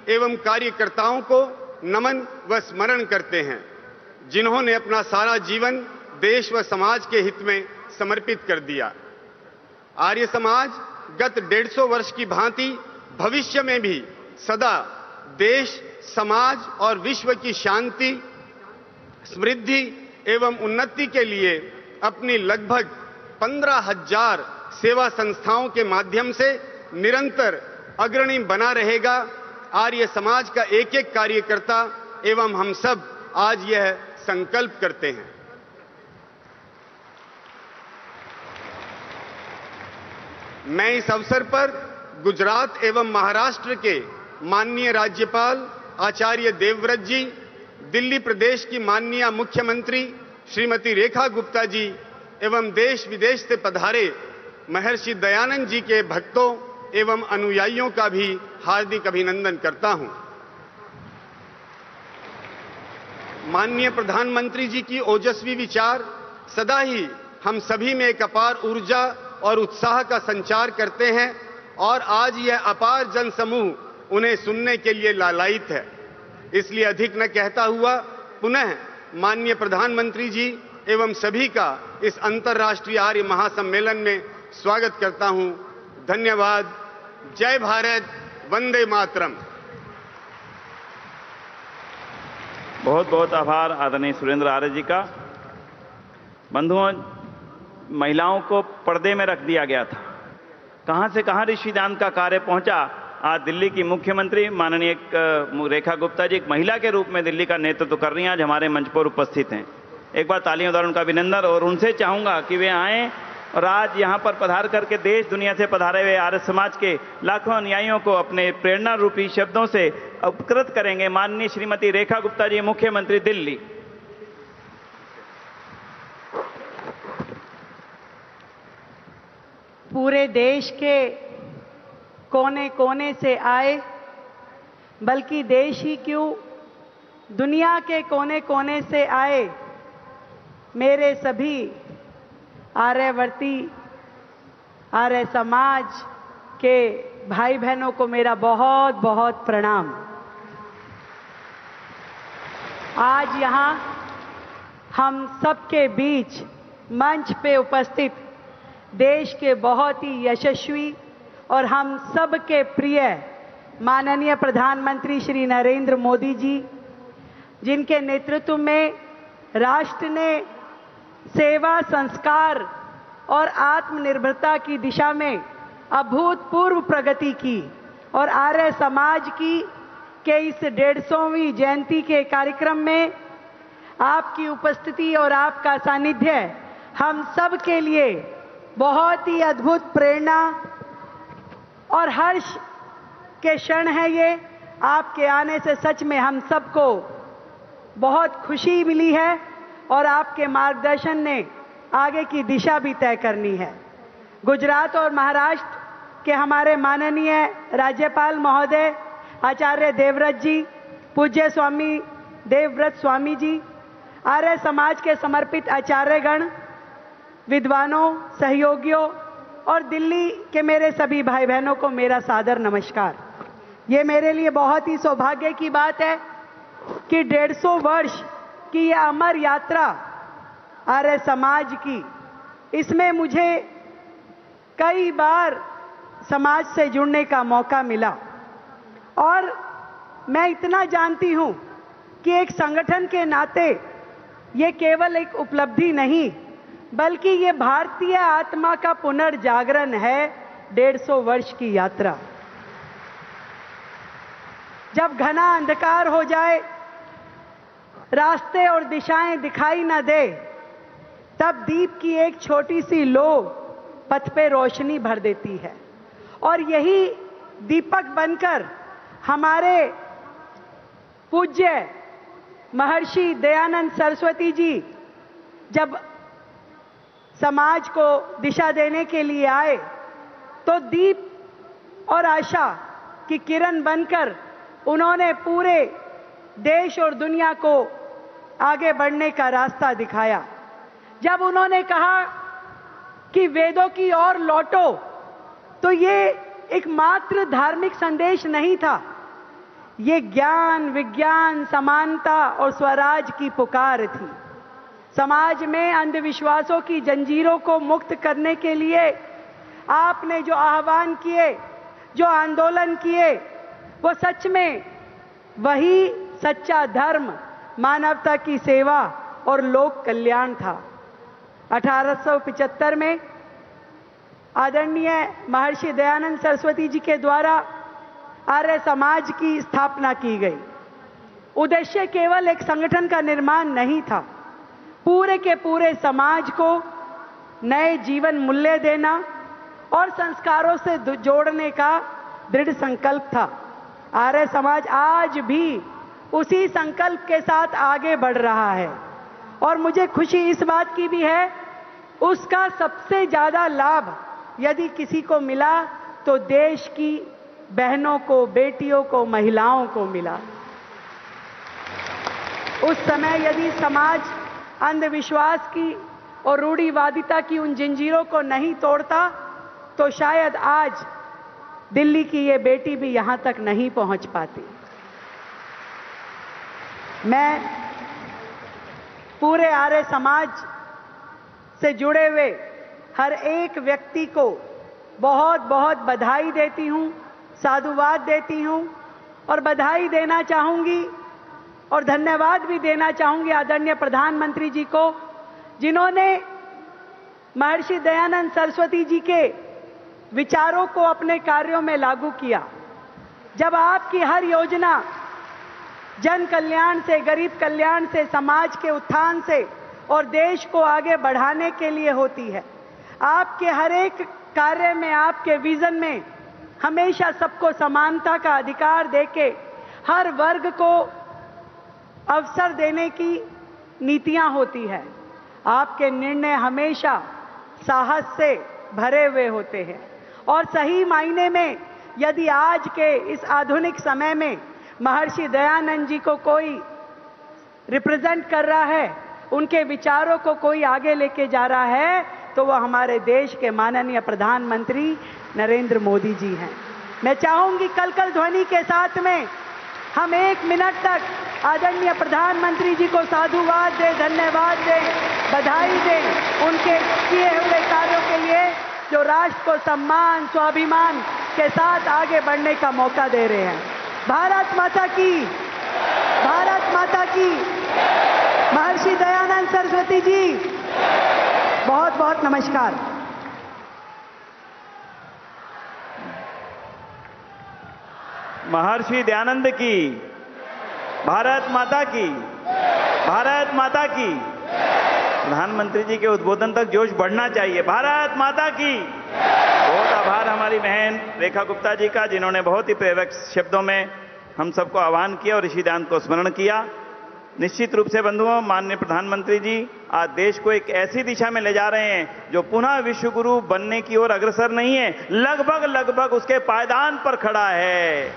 एवं कार्यकर्ताओं को नमन व स्मरण करते हैं, जिन्होंने अपना सारा जीवन देश व समाज के हित में समर्पित कर दिया। आर्य समाज गत 150 वर्ष की भांति भविष्य में भी सदा देश, समाज और विश्व की शांति, समृद्धि एवं उन्नति के लिए अपनी लगभग 15,000 सेवा संस्थाओं के माध्यम से निरंतर अग्रणी बना रहेगा। आर्य समाज का एक एक कार्यकर्ता एवं हम सब आज यह संकल्प करते हैं। मैं इस अवसर पर गुजरात एवं महाराष्ट्र के माननीय राज्यपाल आचार्य देवव्रत जी, दिल्ली प्रदेश की माननीय मुख्यमंत्री श्रीमती रेखा गुप्ता जी एवं देश विदेश से पधारे महर्षि दयानंद जी के भक्तों एवं अनुयायियों का भी हार्दिक अभिनंदन करता हूं। माननीय प्रधानमंत्री जी की ओजस्वी विचार सदा ही हम सभी में एक अपार ऊर्जा और उत्साह का संचार करते हैं और आज यह अपार जनसमूह उन्हें सुनने के लिए लालायित है। इसलिए अधिक न कहता हुआ पुनः माननीय प्रधानमंत्री जी एवं सभी का इस अंतर्राष्ट्रीय आर्य महासम्मेलन में स्वागत करता हूं। धन्यवाद। जय भारत, वंदे मातरम। बहुत बहुत आभार आदरणीय सुरेंद्र आर्य जी का। बंधुओं, महिलाओं को पर्दे में रख दिया गया था। कहां से कहां ऋषिदान का कार्य पहुंचा। आज दिल्ली की मुख्यमंत्री माननीय रेखा गुप्ता जी एक महिला के रूप में दिल्ली का नेतृत्व कर रही हैं, आज हमारे मंच पर उपस्थित हैं। एक बार तालियों द्वारा उनका अभिनंदन और उनसे चाहूंगा कि वे आएं और आज यहां पर पधार करके देश दुनिया से पधारे हुए आर्य समाज के लाखों अनुयायियों को अपने प्रेरणा रूपी शब्दों से उपकृत करेंगे। माननीय श्रीमती रेखा गुप्ता जी, मुख्यमंत्री दिल्ली। पूरे देश के कोने कोने से आए, बल्कि देश ही क्यों दुनिया के कोने कोने से आए मेरे सभी आर्यवर्ती आर्य समाज के भाई बहनों को मेरा बहुत बहुत प्रणाम। आज यहाँ हम सबके बीच मंच पे उपस्थित देश के बहुत ही यशस्वी और हम सबके प्रिय माननीय प्रधानमंत्री श्री नरेंद्र मोदी जी, जिनके नेतृत्व में राष्ट्र ने सेवा, संस्कार और आत्मनिर्भरता की दिशा में अभूतपूर्व प्रगति की, और आर्य समाज की के इस 150वीं जयंती के कार्यक्रम में आपकी उपस्थिति और आपका सानिध्य हम सब के लिए बहुत ही अद्भुत प्रेरणा और हर्ष के क्षण है। ये आपके आने से सच में हम सबको बहुत खुशी मिली है और आपके मार्गदर्शन ने आगे की दिशा भी तय करनी है। गुजरात और महाराष्ट्र के हमारे माननीय राज्यपाल महोदय आचार्य देवव्रत जी, पूज्य स्वामी देवव्रत स्वामी जी, आर्य समाज के समर्पित आचार्यगण, विद्वानों, सहयोगियों और दिल्ली के मेरे सभी भाई बहनों को मेरा सादर नमस्कार। ये मेरे लिए बहुत ही सौभाग्य की बात है कि 150 वर्ष की यह अमर यात्रा आर्य समाज की, इसमें मुझे कई बार समाज से जुड़ने का मौका मिला और मैं इतना जानती हूं कि एक संगठन के नाते ये केवल एक उपलब्धि नहीं, बल्कि ये भारतीय आत्मा का पुनर्जागरण है। 150 वर्ष की यात्रा। जब घना अंधकार हो जाए, रास्ते और दिशाएं दिखाई न दे, तब दीप की एक छोटी सी लो पथ पे रोशनी भर देती है, और यही दीपक बनकर हमारे पूज्य महर्षि दयानंद सरस्वती जी जब समाज को दिशा देने के लिए आए, तो दीप और आशा की किरण बनकर उन्होंने पूरे देश और दुनिया को आगे बढ़ने का रास्ता दिखाया। जब उन्होंने कहा कि वेदों की ओर लौटो, तो ये एक मात्र धार्मिक संदेश नहीं था, ये ज्ञान, विज्ञान, समानता और स्वराज की पुकार थी। समाज में अंधविश्वासों की जंजीरों को मुक्त करने के लिए आपने जो आह्वान किए, जो आंदोलन किए, वो सच में वही सच्चा धर्म, मानवता की सेवा और लोक कल्याण था। 1875 में आदरणीय महर्षि दयानंद सरस्वती जी के द्वारा आर्य समाज की स्थापना की गई। उद्देश्य केवल एक संगठन का निर्माण नहीं था, पूरे के पूरे समाज को नए जीवन मूल्य देना और संस्कारों से जोड़ने का दृढ़ संकल्प था। आर्य समाज आज भी उसी संकल्प के साथ आगे बढ़ रहा है, और मुझे खुशी इस बात की भी है, उसका सबसे ज्यादा लाभ यदि किसी को मिला तो देश की बहनों को, बेटियों को, महिलाओं को मिला। उस समय यदि समाज अंधविश्वास की और रूढ़िवादिता की उन जंजीरों को नहीं तोड़ता, तो शायद आज दिल्ली की ये बेटी भी यहां तक नहीं पहुंच पाती। मैं पूरे आर्य समाज से जुड़े हुए हर एक व्यक्ति को बहुत बहुत बधाई देती हूं, साधुवाद देती हूं, और बधाई देना चाहूंगी और धन्यवाद भी देना चाहूंगी आदरणीय प्रधानमंत्री जी को, जिन्होंने महर्षि दयानंद सरस्वती जी के विचारों को अपने कार्यों में लागू किया। जब आपकी हर योजना जन कल्याण से, गरीब कल्याण से, समाज के उत्थान से और देश को आगे बढ़ाने के लिए होती है, आपके हर एक कार्य में, आपके विजन में हमेशा सबको समानता का अधिकार देके हर वर्ग को अवसर देने की नीतियां होती है। आपके निर्णय हमेशा साहस से भरे हुए होते हैं, और सही मायने में यदि आज के इस आधुनिक समय में महर्षि दयानंद जी को कोई रिप्रेजेंट कर रहा है, उनके विचारों को कोई आगे लेके जा रहा है, तो वो हमारे देश के माननीय प्रधानमंत्री नरेंद्र मोदी जी हैं। मैं चाहूंगी कल ध्वनि के साथ में हम 1 मिनट तक आदरणीय प्रधानमंत्री जी को साधुवाद दें, धन्यवाद दें, बधाई दें उनके किए हुए कार्यों के लिए, जो राष्ट्र को सम्मान स्वाभिमान के साथ आगे बढ़ने का मौका दे रहे हैं। भारत माता की, भारत माता की। महर्षि दयानंद सरस्वती जी, बहुत बहुत नमस्कार। महर्षि दयानंद की, भारत माता की, भारत माता की। प्रधानमंत्री जी के उद्बोधन तक जोश बढ़ना चाहिए। भारत माता की। बहुत आभार हमारी बहन रेखा गुप्ता जी का, जिन्होंने बहुत ही प्रेरक शब्दों में हम सबको आह्वान किया और ऋषि दयानंद को स्मरण किया। निश्चित रूप से बंधुओं, माननीय प्रधानमंत्री जी आज देश को एक ऐसी दिशा में ले जा रहे हैं जो पुनः विश्व गुरु बनने की ओर अग्रसर नहीं है, लगभग उसके पायदान पर खड़ा है।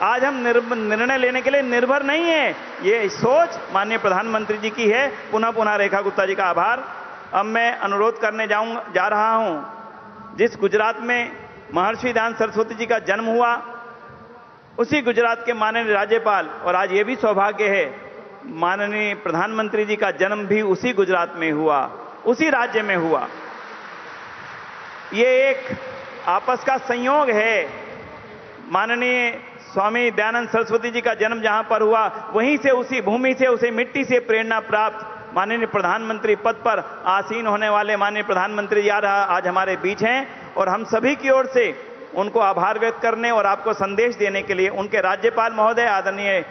आज हम निर्णय लेने के लिए निर्भर नहीं है, ये सोच माननीय प्रधानमंत्री जी की है। पुनः रेखा गुप्ता जी का आभार। अब मैं अनुरोध करने जा रहा हूं, जिस गुजरात में महर्षि दयानंद सरस्वती जी का जन्म हुआ, उसी गुजरात के माननीय राज्यपाल, और आज ये भी सौभाग्य है माननीय प्रधानमंत्री जी का जन्म भी उसी गुजरात में हुआ, उसी राज्य में हुआ। ये एक आपस का संयोग है। माननीय स्वामी दयानंद सरस्वती जी का जन्म जहां पर हुआ, वहीं से, उसी भूमि से, उसी मिट्टी से प्रेरणा प्राप्त माननीय प्रधानमंत्री पद पर आसीन होने वाले माननीय प्रधानमंत्री जी आज हमारे बीच हैं। और हम सभी की ओर से उनको आभार व्यक्त करने और आपको संदेश देने के लिए उनके राज्यपाल महोदय आदरणीय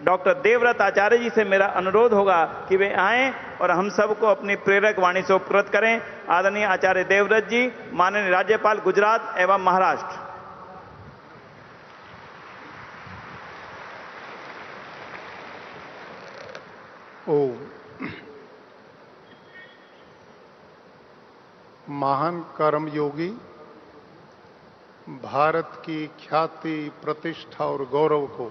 डॉक्टर देवव्रत आचार्य जी से मेरा अनुरोध होगा कि वे आएं और हम सबको अपनी प्रेरक वाणी से उपकृत करें। आदरणीय आचार्य देवव्रत जी, माननीय राज्यपाल गुजरात एवं महाराष्ट्र। महान कर्मयोगी, भारत की ख्याति, प्रतिष्ठा और गौरव को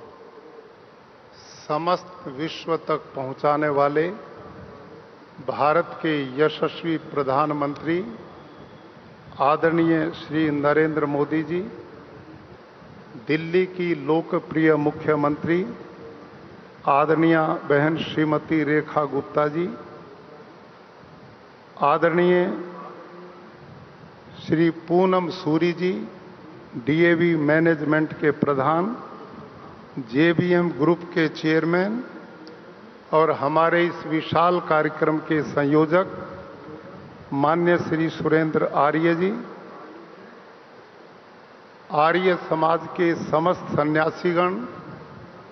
समस्त विश्व तक पहुंचाने वाले भारत के यशस्वी प्रधानमंत्री आदरणीय श्री नरेंद्र मोदी जी, दिल्ली की लोकप्रिय मुख्यमंत्री आदरणीय बहन श्रीमती रेखा गुप्ता जी, आदरणीय श्री पूनम सूरी जी, डीएवी मैनेजमेंट के प्रधान, जेबीएम ग्रुप के चेयरमैन और हमारे इस विशाल कार्यक्रम के संयोजक मान्य श्री सुरेंद्र आर्य जी, आर्य समाज के समस्त सन्यासीगण,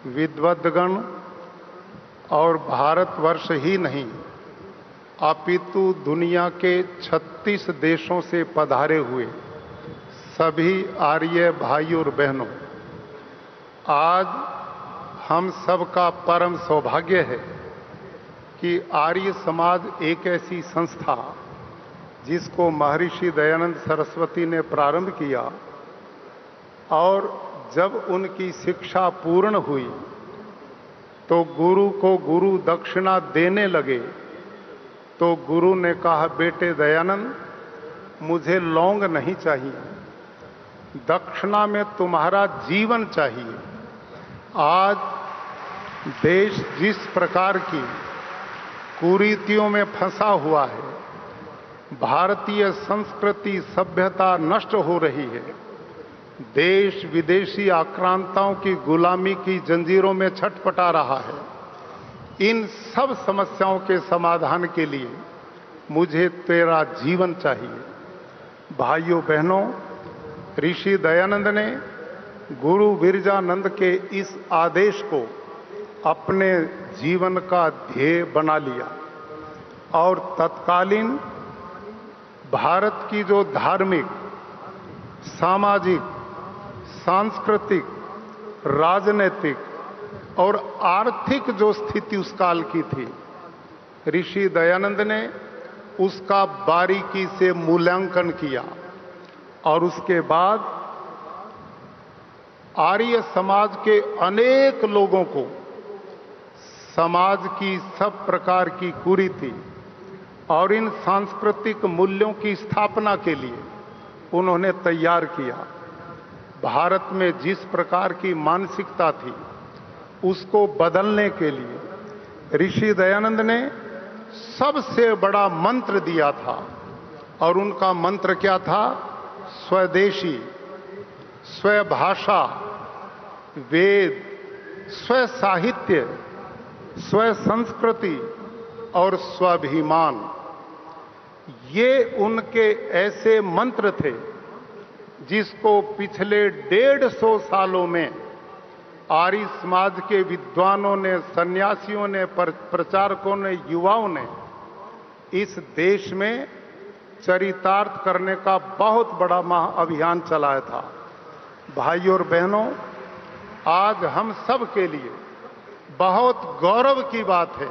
विद्वद्गण और भारतवर्ष ही नहीं अपितु दुनिया के 36 देशों से पधारे हुए सभी आर्य भाई और बहनों, आज हम सबका परम सौभाग्य है कि आर्य समाज एक ऐसी संस्था जिसको महर्षि दयानंद सरस्वती ने प्रारंभ किया और जब उनकी शिक्षा पूर्ण हुई तो गुरु को गुरु दक्षिणा देने लगे तो गुरु ने कहा, बेटे दयानंद, मुझे लौंग नहीं चाहिए, दक्षिणा में तुम्हारा जीवन चाहिए। आज देश जिस प्रकार की कुरीतियों में फंसा हुआ है, भारतीय संस्कृति सभ्यता नष्ट हो रही है, देश विदेशी आक्रांताओं की गुलामी की जंजीरों में छटपटा रहा है, इन सब समस्याओं के समाधान के लिए मुझे तेरा जीवन चाहिए। भाइयों बहनों, ऋषि दयानंद ने गुरु विरजानंद के इस आदेश को अपने जीवन का ध्येय बना लिया और तत्कालीन भारत की जो धार्मिक, सामाजिक, सांस्कृतिक, राजनीतिक और आर्थिक जो स्थिति उस काल की थी, ऋषि दयानंद ने उसका बारीकी से मूल्यांकन किया और उसके बाद आर्य समाज के अनेक लोगों को समाज की सब प्रकार की कुरीति और इन सांस्कृतिक मूल्यों की स्थापना के लिए उन्होंने तैयार किया। भारत में जिस प्रकार की मानसिकता थी उसको बदलने के लिए ऋषि दयानंद ने सबसे बड़ा मंत्र दिया था, और उनका मंत्र क्या था? स्वदेशी, स्वभाषा, वेद, स्व साहित्य, स्व संस्कृति और स्वाभिमान। ये उनके ऐसे मंत्र थे जिसको पिछले 150 सालों में आर्य समाज के विद्वानों ने, सन्यासियों ने, प्रचारकों ने, युवाओं ने इस देश में चरितार्थ करने का बहुत बड़ा महाअभियान चलाया था। भाइयों और बहनों, आज हम सब के लिए बहुत गौरव की बात है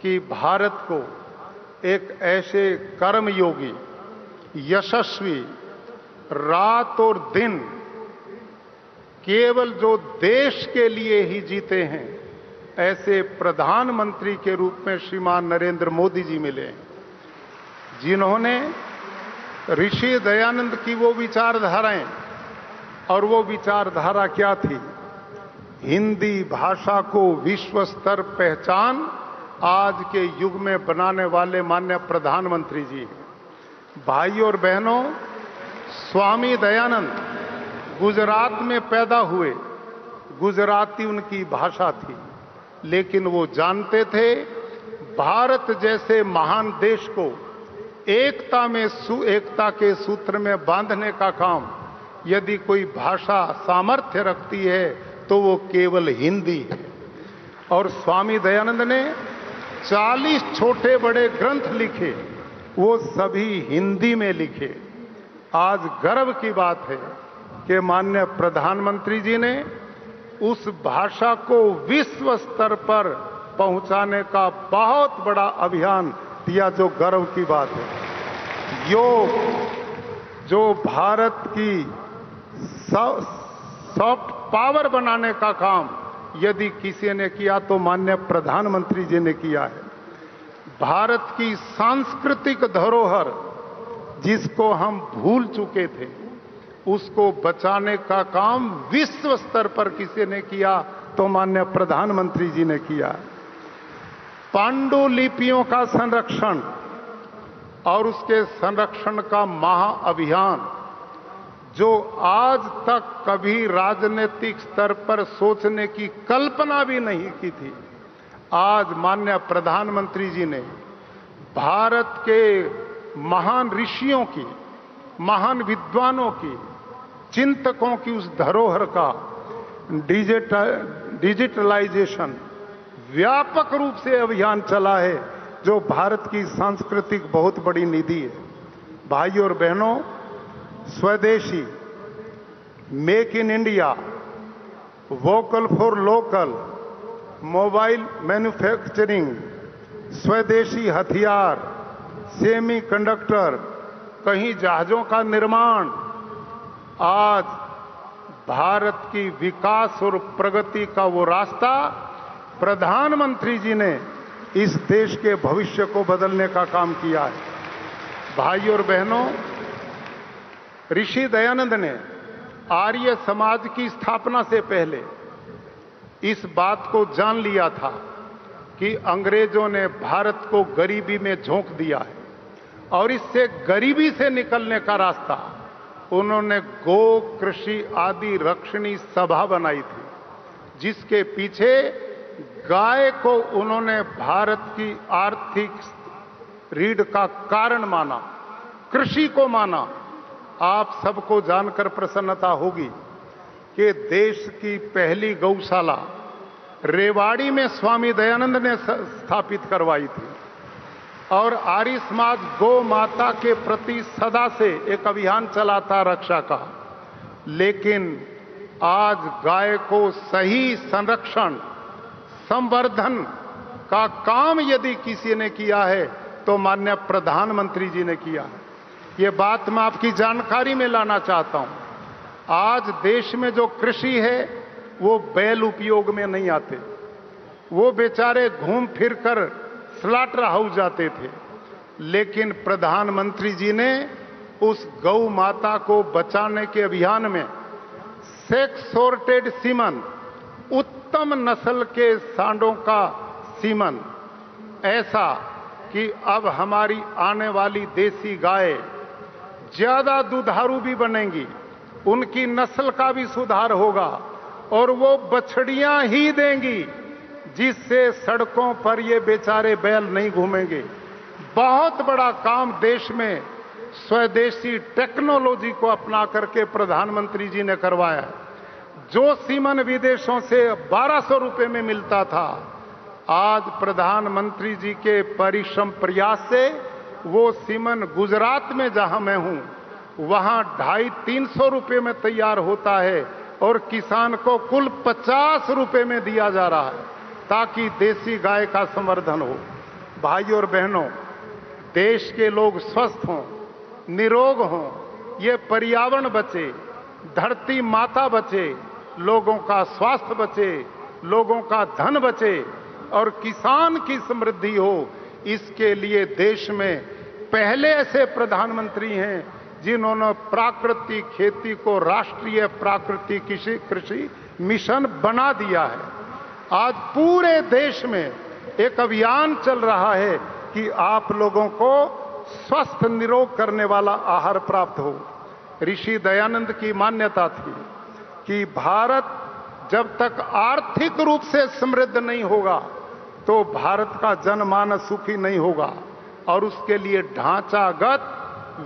कि भारत को एक ऐसे कर्मयोगी, यशस्वी, रात और दिन केवल जो देश के लिए ही जीते हैं, ऐसे प्रधानमंत्री के रूप में श्रीमान नरेंद्र मोदी जी मिले, जिन्होंने ऋषि दयानंद की वो विचारधाराएं, और वो विचारधारा क्या थी? हिंदी भाषा को विश्व स्तर पहचान आज के युग में बनाने वाले माननीय प्रधानमंत्री जी हैं। भाइयों और बहनों, स्वामी दयानंद गुजरात में पैदा हुए, गुजराती उनकी भाषा थी, लेकिन वो जानते थे भारत जैसे महान देश को एकता के सूत्र में बांधने का काम यदि कोई भाषा सामर्थ्य रखती है तो वो केवल हिंदी है। और स्वामी दयानंद ने 40 छोटे बड़े ग्रंथ लिखे, वो सभी हिंदी में लिखे। आज गर्व की बात है कि माननीय प्रधानमंत्री जी ने उस भाषा को विश्व स्तर पर पहुंचाने का बहुत बड़ा अभियान दिया, जो गर्व की बात है। योग, जो भारत की सॉफ्ट पावर बनाने का काम यदि किसी ने किया तो माननीय प्रधानमंत्री जी ने किया है। भारत की सांस्कृतिक धरोहर जिसको हम भूल चुके थे, उसको बचाने का काम विश्व स्तर पर किसी ने किया तो माननीय प्रधानमंत्री जी ने किया। पांडुलिपियों का संरक्षण और उसके संरक्षण का महाअभियान, जो आज तक कभी राजनीतिक स्तर पर सोचने की कल्पना भी नहीं की थी, आज माननीय प्रधानमंत्री जी ने भारत के महान ऋषियों की, महान विद्वानों की, चिंतकों की उस धरोहर का डिजिटलाइजेशन व्यापक रूप से अभियान चला है, जो भारत की सांस्कृतिक बहुत बड़ी निधि है। भाइयों और बहनों, स्वदेशी, make in India, vocal for local, mobile manufacturing, स्वदेशी हथियार, सेमी कंडक्टर, कहीं जहाजों का निर्माण, आज भारत की विकास और प्रगति का वो रास्ता प्रधानमंत्री जी ने इस देश के भविष्य को बदलने का काम किया है। भाइयों और बहनों, ऋषि दयानंद ने आर्य समाज की स्थापना से पहले इस बात को जान लिया था कि अंग्रेजों ने भारत को गरीबी में झोंक दिया है, और इससे गरीबी से निकलने का रास्ता उन्होंने गो, कृषि आदि रक्षणी सभा बनाई थी, जिसके पीछे गाय को उन्होंने भारत की आर्थिक रीढ़ का कारण माना, कृषि को माना। आप सबको जानकर प्रसन्नता होगी कि देश की पहली गौशाला रेवाड़ी में स्वामी दयानंद ने स्थापित करवाई थी, और आर्य समाज गौ माता के प्रति सदा से एक अभियान चलाता रक्षा का। लेकिन आज गाय को सही संरक्षण, संवर्धन का काम यदि किसी ने किया है तो माननीय प्रधानमंत्री जी ने किया है। ये बात मैं आपकी जानकारी में लाना चाहता हूं। आज देश में जो कृषि है वो बैल उपयोग में नहीं आते, वो बेचारे घूम फिर कर स्लॉटर हाउस जाते थे, लेकिन प्रधानमंत्री जी ने उस गौ माता को बचाने के अभियान में सेक्स सॉर्टेड सीमन, उत्तम नस्ल के सांडों का सीमन, ऐसा कि अब हमारी आने वाली देसी गाय ज्यादा दुधारू भी बनेंगी, उनकी नस्ल का भी सुधार होगा और वो बछड़ियां ही देंगी, जिससे सड़कों पर ये बेचारे बैल नहीं घूमेंगे। बहुत बड़ा काम देश में स्वदेशी टेक्नोलॉजी को अपना करके प्रधानमंत्री जी ने करवाया। जो सीमन विदेशों से 1200 रुपए में मिलता था, आज प्रधानमंत्री जी के परिश्रम प्रयास से वो सीमन गुजरात में जहां मैं हूं, वहां 250-300 रुपए में तैयार होता है और किसान को कुल 50 रुपए में दिया जा रहा है, ताकि देसी गाय का संवर्धन हो। भाइयों और बहनों, देश के लोग स्वस्थ हों, निरोग हों, ये पर्यावरण बचे, धरती माता बचे, लोगों का स्वास्थ्य बचे, लोगों का धन बचे और किसान की समृद्धि हो, इसके लिए देश में पहले ऐसे प्रधानमंत्री हैं जिन्होंने प्राकृतिक खेती को राष्ट्रीय प्राकृतिक कृषि मिशन बना दिया है। आज पूरे देश में एक अभियान चल रहा है कि आप लोगों को स्वस्थ निरोग करने वाला आहार प्राप्त हो। ऋषि दयानंद की मान्यता थी कि भारत जब तक आर्थिक रूप से समृद्ध नहीं होगा तो भारत का जनमानस सुखी नहीं होगा और उसके लिए ढांचागत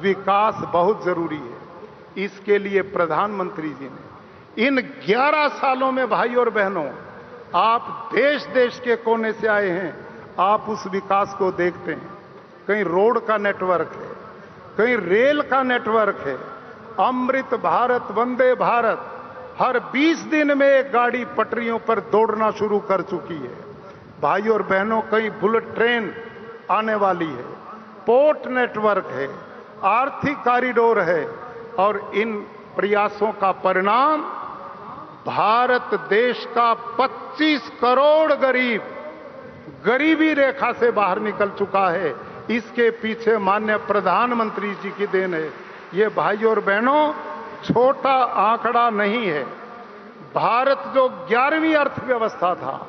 विकास बहुत जरूरी है। इसके लिए प्रधानमंत्री जी ने इन 11 सालों में, भाइयों और बहनों, आप देश देश के कोने से आए हैं, आप उस विकास को देखते हैं। कहीं रोड का नेटवर्क है, कहीं रेल का नेटवर्क है, अमृत भारत, वंदे भारत, हर 20 दिन में एक गाड़ी पटरियों पर दौड़ना शुरू कर चुकी है। भाइयों और बहनों, कहीं बुलेट ट्रेन आने वाली है, पोर्ट नेटवर्क है, आर्थिक कॉरिडोर है और इन प्रयासों का परिणाम भारत देश का 25 करोड़ गरीब गरीबी रेखा से बाहर निकल चुका है। इसके पीछे माननीय प्रधानमंत्री जी की देन है। ये भाइयों और बहनों छोटा आंकड़ा नहीं है। भारत जो 11वीं अर्थव्यवस्था था,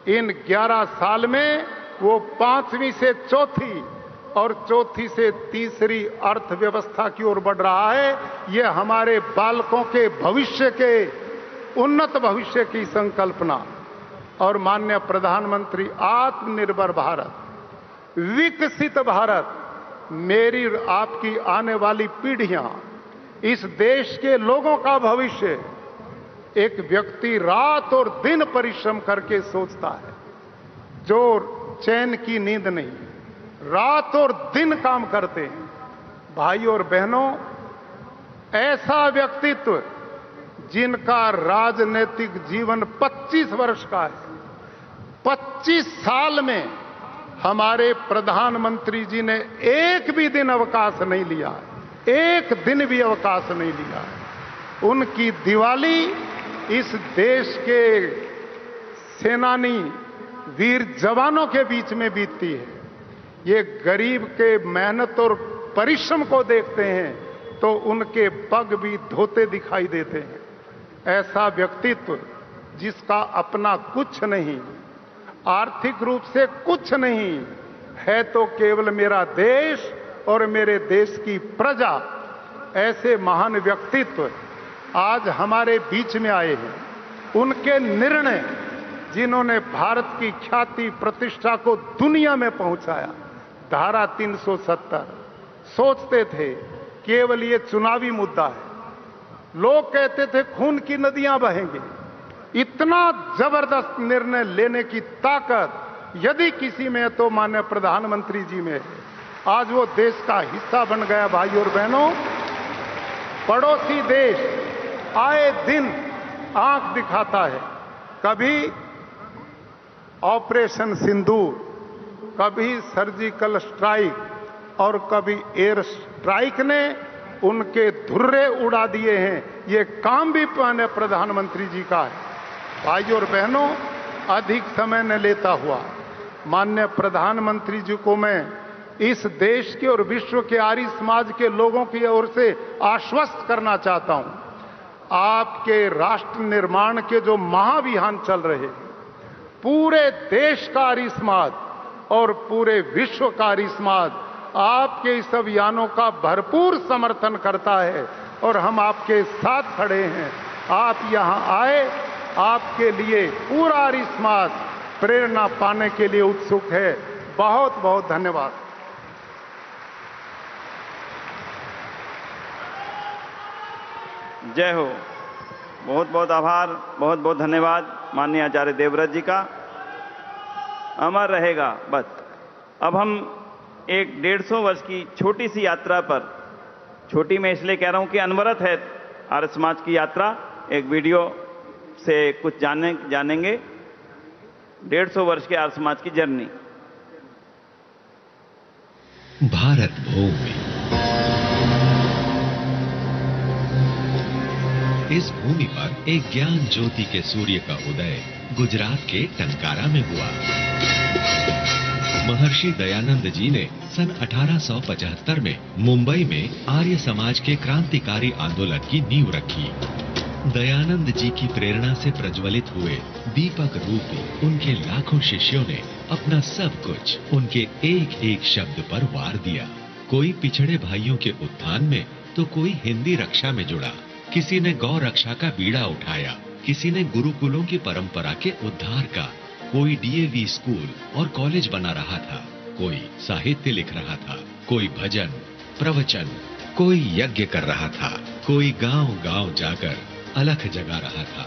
इन 11 साल में वो 5वीं से चौथी और चौथी से तीसरी अर्थव्यवस्था की ओर बढ़ रहा है। ये हमारे बालकों के भविष्य के उन्नत भविष्य की संकल्पना और माननीय प्रधानमंत्री आत्मनिर्भर भारत, विकसित भारत, मेरी आपकी आने वाली पीढ़ियां, इस देश के लोगों का भविष्य एक व्यक्ति रात और दिन परिश्रम करके सोचता है, जो चैन की नींद नहीं, रात और दिन काम करते हैं। भाइयों और बहनों, ऐसा व्यक्तित्व जिनका राजनीतिक जीवन 25 वर्ष का है, 25 साल में हमारे प्रधानमंत्री जी ने एक भी दिन अवकाश नहीं लिया, एक दिन भी अवकाश नहीं लिया। उनकी दिवाली इस देश के सेनानी वीर जवानों के बीच में बीतती है। ये गरीब के मेहनत और परिश्रम को देखते हैं तो उनके पग भी धोते दिखाई देते हैं। ऐसा व्यक्तित्व जिसका अपना कुछ नहीं, आर्थिक रूप से कुछ नहीं है, तो केवल मेरा देश और मेरे देश की प्रजा, ऐसे महान व्यक्तित्व आज हमारे बीच में आए हैं। उनके निर्णय जिन्होंने भारत की ख्याति प्रतिष्ठा को दुनिया में पहुंचाया, धारा 370, सोचते थे केवल ये चुनावी मुद्दा है। लोग कहते थे खून की नदियां बहेंगी। इतना जबरदस्त निर्णय लेने की ताकत यदि किसी में है तो माननीय प्रधानमंत्री जी में है। आज वो देश का हिस्सा बन गया। भाइयों और बहनों, पड़ोसी देश आए दिन आंख दिखाता है। कभी ऑपरेशन सिंदूर, कभी सर्जिकल स्ट्राइक और कभी एयर स्ट्राइक ने उनके धुर्रे उड़ा दिए हैं। ये काम भी माननीय प्रधानमंत्री जी का है। भाइयों और बहनों, अधिक समय न लेता हुआ माननीय प्रधानमंत्री जी को मैं इस देश के और विश्व के आर्य समाज के लोगों की ओर से आश्वस्त करना चाहता हूं, आपके राष्ट्र निर्माण के जो महाअभियान चल रहे हैं, पूरे देश का आर्य समाज और पूरे विश्व का आर्य समाज आपके इस अभियानों का भरपूर समर्थन करता है और हम आपके साथ खड़े हैं। आप यहां आए, आपके लिए पूरा आर्य समाज प्रेरणा पाने के लिए उत्सुक है। बहुत बहुत धन्यवाद। जय हो। बहुत बहुत आभार, बहुत बहुत धन्यवाद माननीय आचार्य देवव्रत जी का। अमर रहेगा बस। अब हम एक 150 वर्ष की छोटी सी यात्रा पर, छोटी मैं इसलिए कह रहा हूं कि अनवरत है आर्य समाज की यात्रा, एक वीडियो से कुछ जानेंगे 150 वर्ष के आर्य समाज की जर्नी। भारत भूमि, इस भूमि पर एक ज्ञान ज्योति के सूर्य का उदय गुजरात के टंकारा में हुआ। महर्षि दयानंद जी ने सन 1875 में मुंबई में आर्य समाज के क्रांतिकारी आंदोलन की नींव रखी। दयानंद जी की प्रेरणा से प्रज्वलित हुए दीपक रूपी उनके लाखों शिष्यों ने अपना सब कुछ उनके एक एक शब्द पर वार दिया। कोई पिछड़े भाइयों के उत्थान में तो कोई हिंदी रक्षा में जुड़ा, किसी ने गौ रक्षा का बीड़ा उठाया, किसी ने गुरुकुलों की परंपरा के उद्धार का, कोई डीएवी स्कूल और कॉलेज बना रहा था, कोई साहित्य लिख रहा था, कोई भजन प्रवचन, कोई यज्ञ कर रहा था, कोई गांव-गांव जाकर अलख जगा रहा था,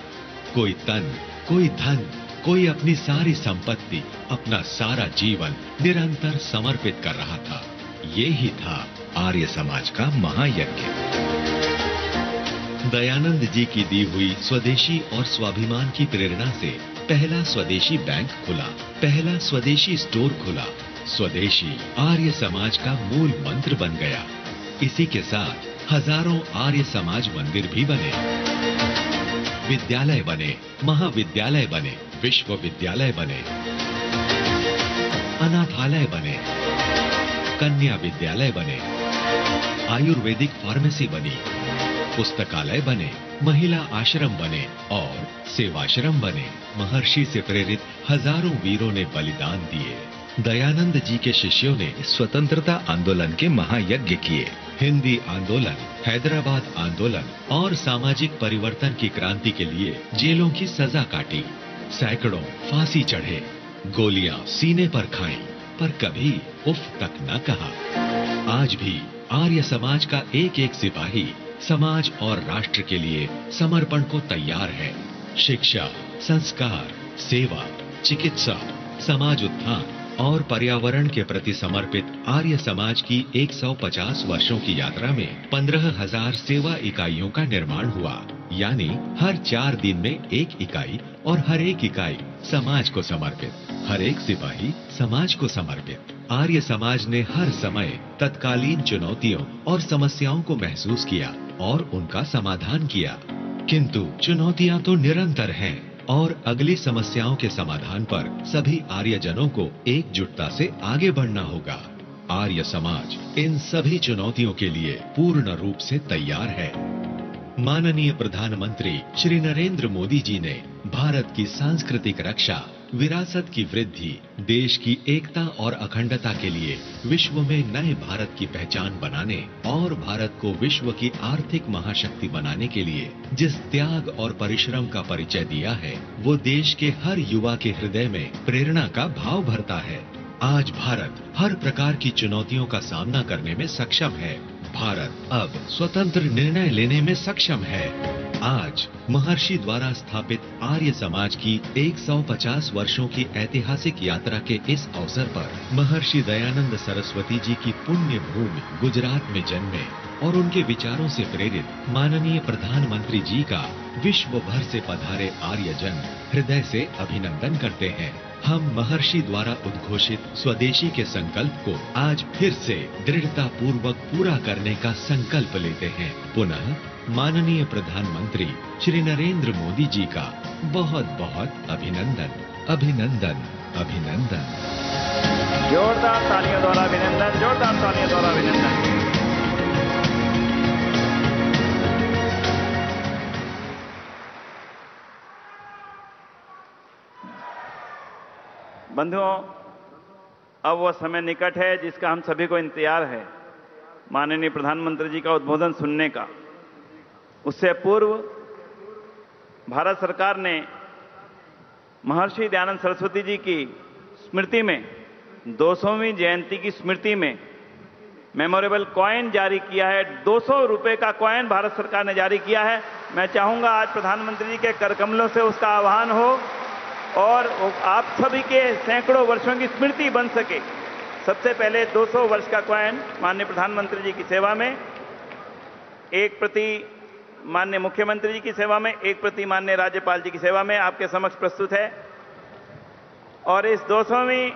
कोई तन, कोई धन, कोई अपनी सारी संपत्ति, अपना सारा जीवन निरंतर समर्पित कर रहा था। ये ही था आर्य समाज का महायज्ञ। दयानंद जी की दी हुई स्वदेशी और स्वाभिमान की प्रेरणा से पहला स्वदेशी बैंक खुला, पहला स्वदेशी स्टोर खुला। स्वदेशी आर्य समाज का मूल मंत्र बन गया। इसी के साथ हजारों आर्य समाज मंदिर भी बने, विद्यालय बने, महाविद्यालय बने, विश्वविद्यालय बने, अनाथालय बने, कन्या विद्यालय बने, आयुर्वेदिक फार्मेसी बनी, पुस्तकालय बने, महिला आश्रम बने और सेवाश्रम बने। महर्षि से प्रेरित हजारों वीरों ने बलिदान दिए। दयानंद जी के शिष्यों ने स्वतंत्रता आंदोलन के महायज्ञ किए। हिंदी आंदोलन, हैदराबाद आंदोलन और सामाजिक परिवर्तन की क्रांति के लिए जेलों की सजा काटी। सैकड़ों फांसी चढ़े, गोलियां सीने पर खाई, पर कभी उफ तक न कहा। आज भी आर्य समाज का एक एक सिपाही समाज और राष्ट्र के लिए समर्पण को तैयार है। शिक्षा, संस्कार, सेवा, चिकित्सा, समाज उत्थान और पर्यावरण के प्रति समर्पित आर्य समाज की 150 वर्षों की यात्रा में 15,000 सेवा इकाइयों का निर्माण हुआ। यानी हर 4 दिन में एक इकाई और हर एक इकाई समाज को समर्पित, हर एक सिपाही समाज को समर्पित। आर्य समाज ने हर समय तत्कालीन चुनौतियों और समस्याओं को महसूस किया और उनका समाधान किया। किंतु चुनौतियां तो निरंतर हैं और अगली समस्याओं के समाधान पर सभी आर्यजनों को एकजुटता से आगे बढ़ना होगा। आर्य समाज इन सभी चुनौतियों के लिए पूर्ण रूप से तैयार है। माननीय प्रधानमंत्री श्री नरेंद्र मोदी जी ने भारत की सांस्कृतिक रक्षा, विरासत की वृद्धि, देश की एकता और अखंडता के लिए विश्व में नए भारत की पहचान बनाने और भारत को विश्व की आर्थिक महाशक्ति बनाने के लिए जिस त्याग और परिश्रम का परिचय दिया है, वो देश के हर युवा के हृदय में प्रेरणा का भाव भरता है। आज भारत हर प्रकार की चुनौतियों का सामना करने में सक्षम है। भारत अब स्वतंत्र निर्णय लेने में सक्षम है। आज महर्षि द्वारा स्थापित आर्य समाज की 150 वर्षों की ऐतिहासिक यात्रा के इस अवसर पर महर्षि दयानंद सरस्वती जी की पुण्य भूमि गुजरात में जन्मे और उनके विचारों से प्रेरित माननीय प्रधानमंत्री जी का विश्व भर से पधारे आर्यजन हृदय से अभिनंदन करते हैं। हम महर्षि द्वारा उद्घोषित स्वदेशी के संकल्प को आज फिर से दृढ़ता पूर्वक पूरा करने का संकल्प लेते हैं। पुनः माननीय प्रधानमंत्री श्री नरेंद्र मोदी जी का बहुत बहुत अभिनंदन, अभिनंदन, अभिनंदन। जोरदार तालियों द्वारा अभिनंदन, जोरदार तालियों द्वारा अभिनंदन। बंधुओं, अब वह समय निकट है जिसका हम सभी को इंतजार है, माननीय प्रधानमंत्री जी का उद्बोधन सुनने का। उससे पूर्व भारत सरकार ने महर्षि दयानंद सरस्वती जी की स्मृति में 200वीं जयंती की स्मृति में मेमोरेबल कॉइन जारी किया है। 200 रुपए का कॉइन भारत सरकार ने जारी किया है। मैं चाहूंगा आज प्रधानमंत्री जी के करकमलों से उसका आह्वान हो और आप सभी के सैकड़ों वर्षों की स्मृति बन सके। सबसे पहले 200 वर्ष का कॉइन माननीय प्रधानमंत्री जी की सेवा में, एक प्रति माननीय मुख्यमंत्री जी की सेवा में, एक प्रति माननीय राज्यपाल जी की सेवा में आपके समक्ष प्रस्तुत है। और इस 200वीं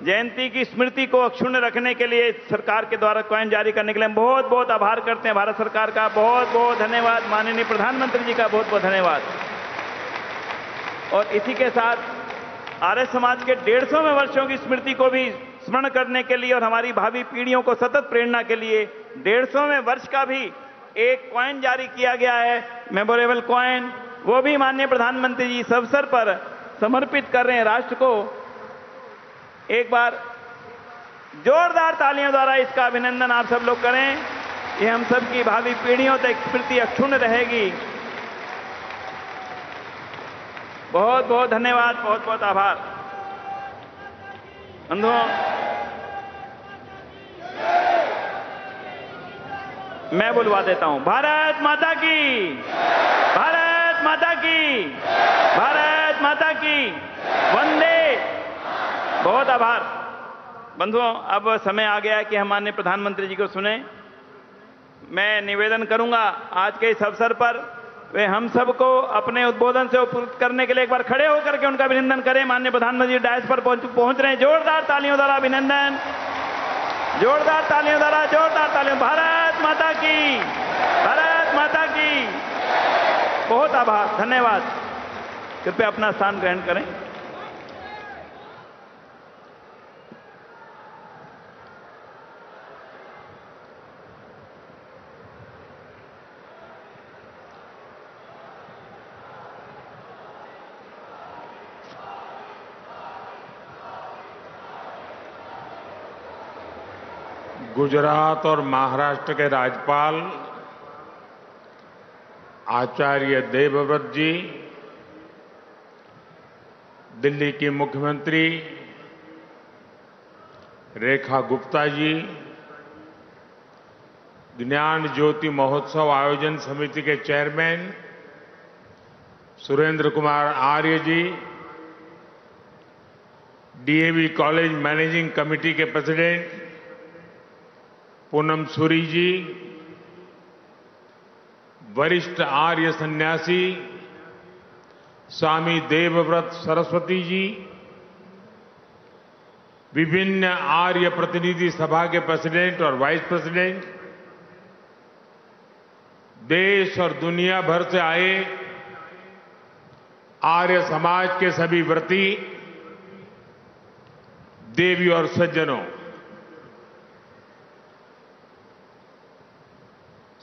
जयंती की स्मृति को अक्षुण्ण रखने के लिए सरकार के द्वारा कॉइन जारी करने के लिए हम बहुत बहुत आभार करते हैं भारत सरकार का। बहुत बहुत धन्यवाद। माननीय प्रधानमंत्री जी का बहुत बहुत धन्यवाद। और इसी के साथ आर्य समाज के 150वें वर्षों की स्मृति को भी स्मरण करने के लिए और हमारी भावी पीढ़ियों को सतत प्रेरणा के लिए 150वें वर्ष का भी एक कॉइन जारी किया गया है, मेमोरेबल कॉइन। वो भी माननीय प्रधानमंत्री जी इस अवसर पर समर्पित कर रहे हैं राष्ट्र को। एक बार जोरदार तालियों द्वारा इसका अभिनंदन आप सब लोग करें। ये हम सब की भावी पीढ़ियों तक स्मृति अक्षुण्ण रहेगी। बहुत बहुत धन्यवाद, बहुत बहुत आभार। बंधुओं, मैं बुलवा देता हूं। भारत माता की, भारत माता की, भारत माता की, वंदे। बहुत आभार। बंधुओं, अब समय आ गया है कि हम माननीय प्रधानमंत्री जी को सुने। मैं निवेदन करूंगा आज के इस अवसर पर वे हम सबको अपने उद्बोधन से उपकृत करने के लिए एक बार खड़े होकर के उनका अभिनंदन करें। माननीय प्रधानमंत्री डायस पर पहुंच रहे हैं। जोरदार तालियों द्वारा अभिनंदन, जोरदार तालियों द्वारा, जोरदार तालियों। भारत माता की, भारत माता की। बहुत आभार, धन्यवाद। कृपया अपना स्थान ग्रहण करें। गुजरात और महाराष्ट्र के राज्यपाल आचार्य देवव्रत जी, दिल्ली की मुख्यमंत्री रेखा गुप्ता जी, ज्ञान ज्योति महोत्सव आयोजन समिति के चेयरमैन सुरेंद्र कुमार आर्य जी, डीएवी कॉलेज मैनेजिंग कमेटी के प्रेसिडेंट पूनम सूरी जी, वरिष्ठ आर्य सन्यासी स्वामी देवव्रत सरस्वती जी, विभिन्न आर्य प्रतिनिधि सभा के प्रेसिडेंट और वाइस प्रेसिडेंट, देश और दुनिया भर से आए आर्य समाज के सभी व्रती, देवी और सज्जनों,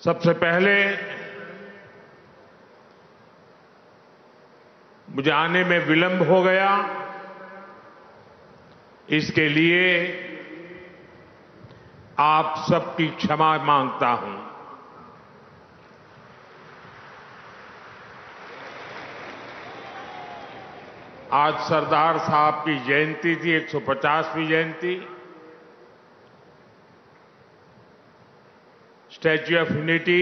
सबसे पहले मुझे आने में विलंब हो गया, इसके लिए आप सबकी क्षमा मांगता हूं। आज सरदार साहब की जयंती थी, 150वीं जयंती। Statue of unity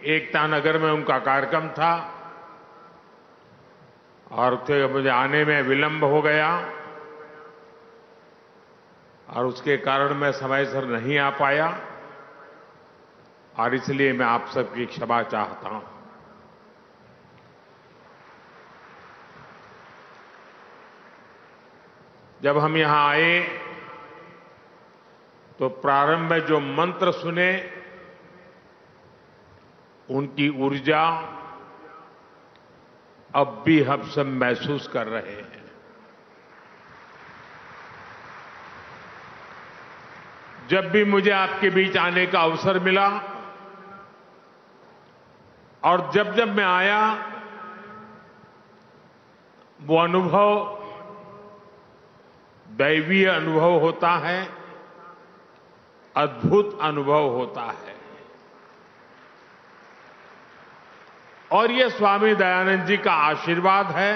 Ekta Nagar में उनका कार्यक्रम था और मुझे आने में विलंब हो गया और उसके कारण मैं समय से नहीं आ पाया और इसलिए मैं आप सबकी क्षमा चाहता हूं। जब हम यहां आए तो प्रारंभ में जो मंत्र सुने उनकी ऊर्जा अब भी हम सब महसूस कर रहे हैं। जब भी मुझे आपके बीच आने का अवसर मिला और जब जब मैं आया, वो अनुभव दैवीय अनुभव होता है, अद्भुत अनुभव होता है। और ये स्वामी दयानंद जी का आशीर्वाद है,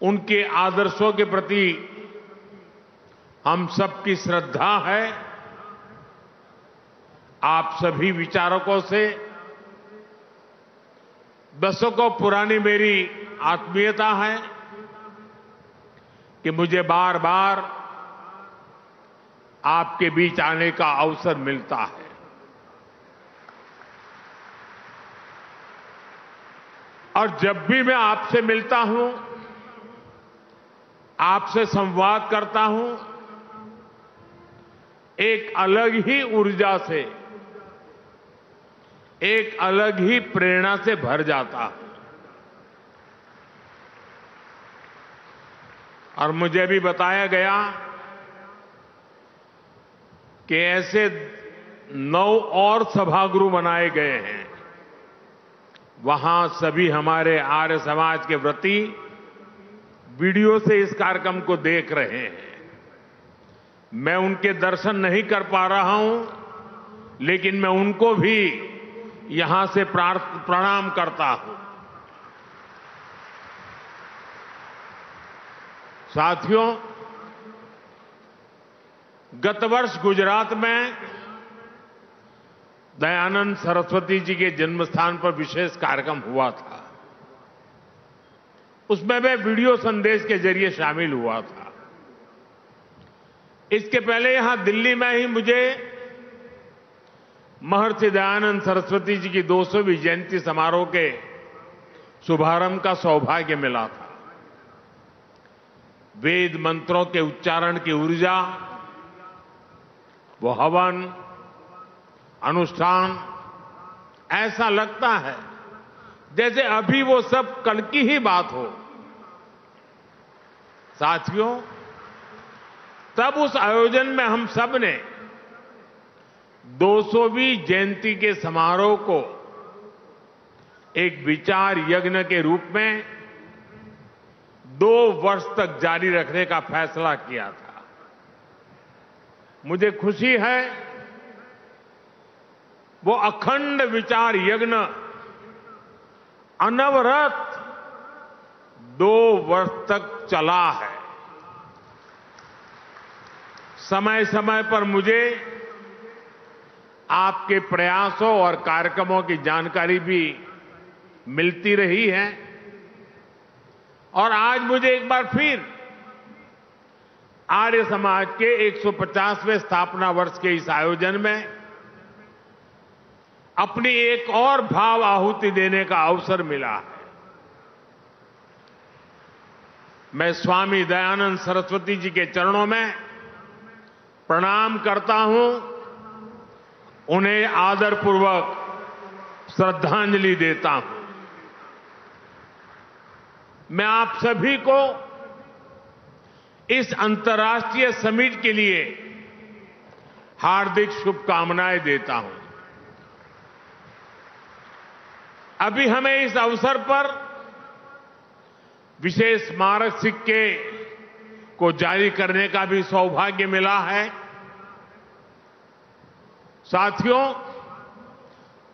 उनके आदर्शों के प्रति हम सबकी श्रद्धा है। आप सभी विचारकों से दशकों पुरानी मेरी आत्मीयता है कि मुझे बार बार आपके बीच आने का अवसर मिलता है। और जब भी मैं आपसे मिलता हूं, आपसे संवाद करता हूं, एक अलग ही ऊर्जा से, एक अलग ही प्रेरणा से भर जाता हूं। और मुझे भी बताया गया कि ऐसे 9 और सभागृह बनाए गए हैं, वहां सभी हमारे आर्य समाज के व्रती वीडियो से इस कार्यक्रम को देख रहे हैं। मैं उनके दर्शन नहीं कर पा रहा हूं, लेकिन मैं उनको भी यहां से प्रणाम करता हूं। साथियों, गत वर्ष गुजरात में दयानंद सरस्वती जी के जन्म स्थान पर विशेष कार्यक्रम हुआ था। उसमें मैं वीडियो संदेश के जरिए शामिल हुआ था। इसके पहले यहां दिल्ली में ही मुझे महर्षि दयानंद सरस्वती जी की 200वीं जयंती समारोह के शुभारंभ का सौभाग्य मिला था। वेद मंत्रों के उच्चारण की ऊर्जा, वो हवन, अनुष्ठान, ऐसा लगता है जैसे अभी वो सब कल की ही बात हो। साथियों, तब उस आयोजन में हम सब ने 200वीं जयंती के समारोह को एक विचार यज्ञ के रूप में 2 वर्ष तक जारी रखने का फैसला किया था। मुझे खुशी है वो अखंड विचार यज्ञ अनवरत 2 वर्ष तक चला है। समय समय पर मुझे आपके प्रयासों और कार्यक्रमों की जानकारी भी मिलती रही है। और आज मुझे एक बार फिर आर्य समाज के 150वें स्थापना वर्ष के इस आयोजन में अपनी एक और भाव आहुति देने का अवसर मिला है। मैं स्वामी दयानंद सरस्वती जी के चरणों में प्रणाम करता हूं, उन्हें आदरपूर्वक श्रद्धांजलि देता हूं। मैं आप सभी को इस अंतर्राष्ट्रीय समिट के लिए हार्दिक शुभकामनाएं देता हूं। अभी हमें इस अवसर पर विशेष स्मारक सिक्के को जारी करने का भी सौभाग्य मिला है। साथियों,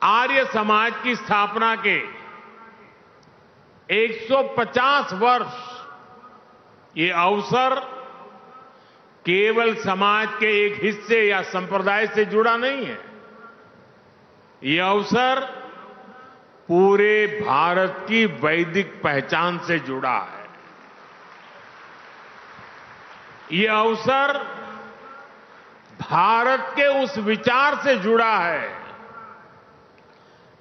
आर्य समाज की स्थापना के 150 वर्ष, ये अवसर केवल समाज के एक हिस्से या संप्रदाय से जुड़ा नहीं है। ये अवसर पूरे भारत की वैदिक पहचान से जुड़ा है। ये अवसर भारत के उस विचार से जुड़ा है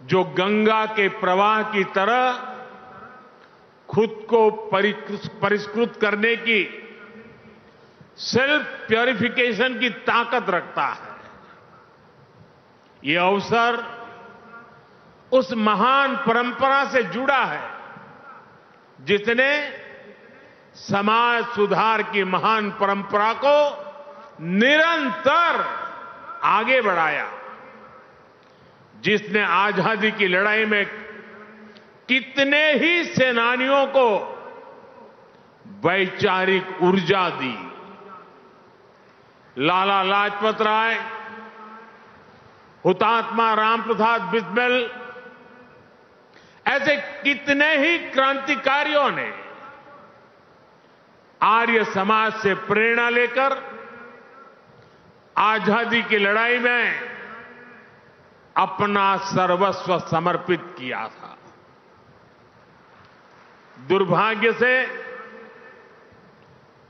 जो गंगा के प्रवाह की तरह खुद को परिष्कृत करने की, सेल्फ प्यूरिफिकेशन की ताकत रखता है। ये अवसर उस महान परंपरा से जुड़ा है जिसने समाज सुधार की महान परंपरा को निरंतर आगे बढ़ाया, जिसने आजादी की लड़ाई में कितने ही सेनानियों को वैचारिक ऊर्जा दी। लाला लाजपत राय, हुतात्मा राम प्रसाद बिस्मिल, ऐसे कितने ही क्रांतिकारियों ने आर्य समाज से प्रेरणा लेकर आजादी की लड़ाई में अपना सर्वस्व समर्पित किया था। दुर्भाग्य से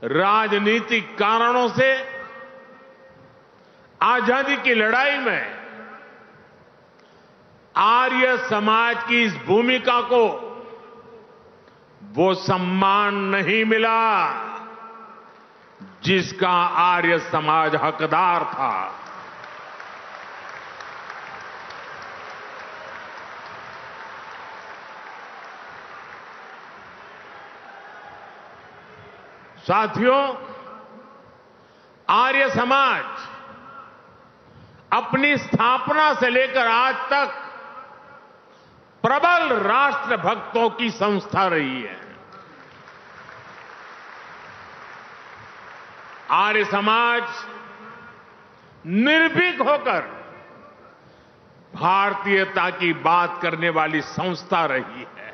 राजनीतिक कारणों से आजादी की लड़ाई में आर्य समाज की इस भूमिका को वो सम्मान नहीं मिला जिसका आर्य समाज हकदार था। साथियों, आर्य समाज अपनी स्थापना से लेकर आज तक प्रबल राष्ट्र भक्तों की संस्था रही है। आर्य समाज निर्भीक होकर भारतीयता की बात करने वाली संस्था रही है।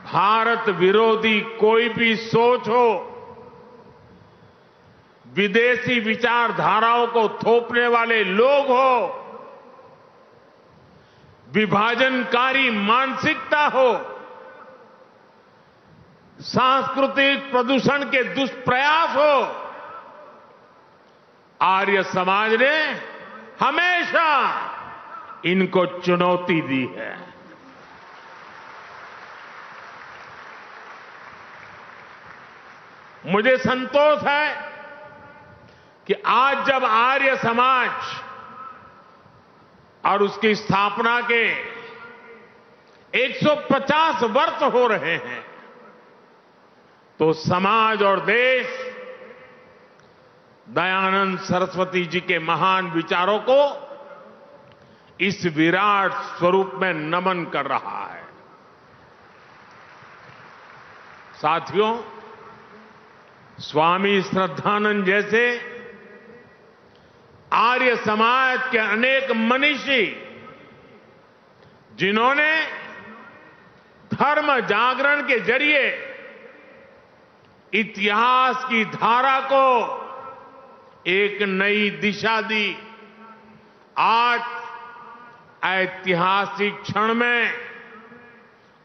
भारत विरोधी कोई भी सोच हो, विदेशी विचारधाराओं को थोपने वाले लोग हो, विभाजनकारी मानसिकता हो, सांस्कृतिक प्रदूषण के दुष्प्रयास हो, आर्य समाज ने हमेशा इनको चुनौती दी है। मुझे संतोष है कि आज जब आर्य समाज और उसकी स्थापना के 150 वर्ष हो रहे हैं, तो समाज और देश दयानंद सरस्वती जी के महान विचारों को इस विराट स्वरूप में नमन कर रहा है। साथियों, स्वामी श्रद्धानंद जैसे आर्य समाज के अनेक मनीषी, जिन्होंने धर्म जागरण के जरिए इतिहास की धारा को एक नई दिशा दी, आज ऐतिहासिक क्षण में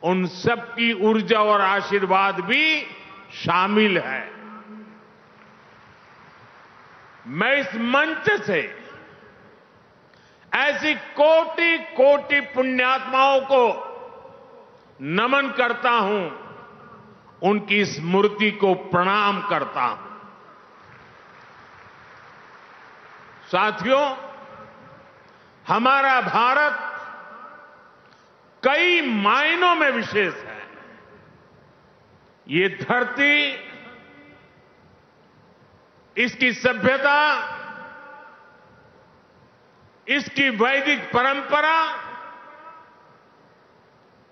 उन सब की ऊर्जा और आशीर्वाद भी शामिल है। मैं इस मंच से ऐसी कोटि कोटि पुण्यात्माओं को नमन करता हूं, उनकी स्मृति को प्रणाम करता हूं। साथियों, हमारा भारत कई मायनों में विशेष है। ये धरती, इसकी सभ्यता, इसकी वैदिक परंपरा,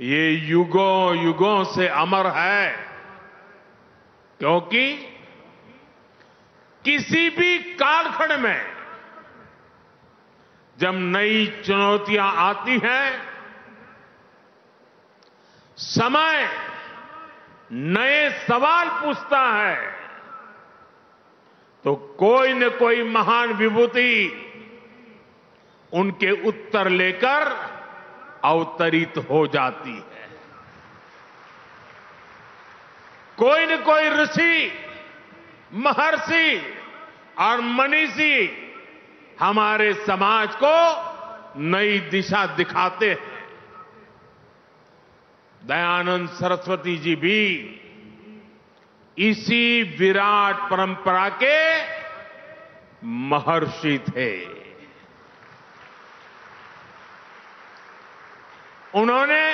ये युगों युगों से अमर है, क्योंकि किसी भी कालखंड में जब नई चुनौतियां आती हैं, समय नए सवाल पूछता है, तो कोई न कोई महान विभूति उनके उत्तर लेकर अवतरित हो जाती है। कोई न कोई ऋषि, महर्षि और मनीषी हमारे समाज को नई दिशा दिखाते हैं। दयानंद सरस्वती जी भी इसी विराट परंपरा के महर्षि थे। उन्होंने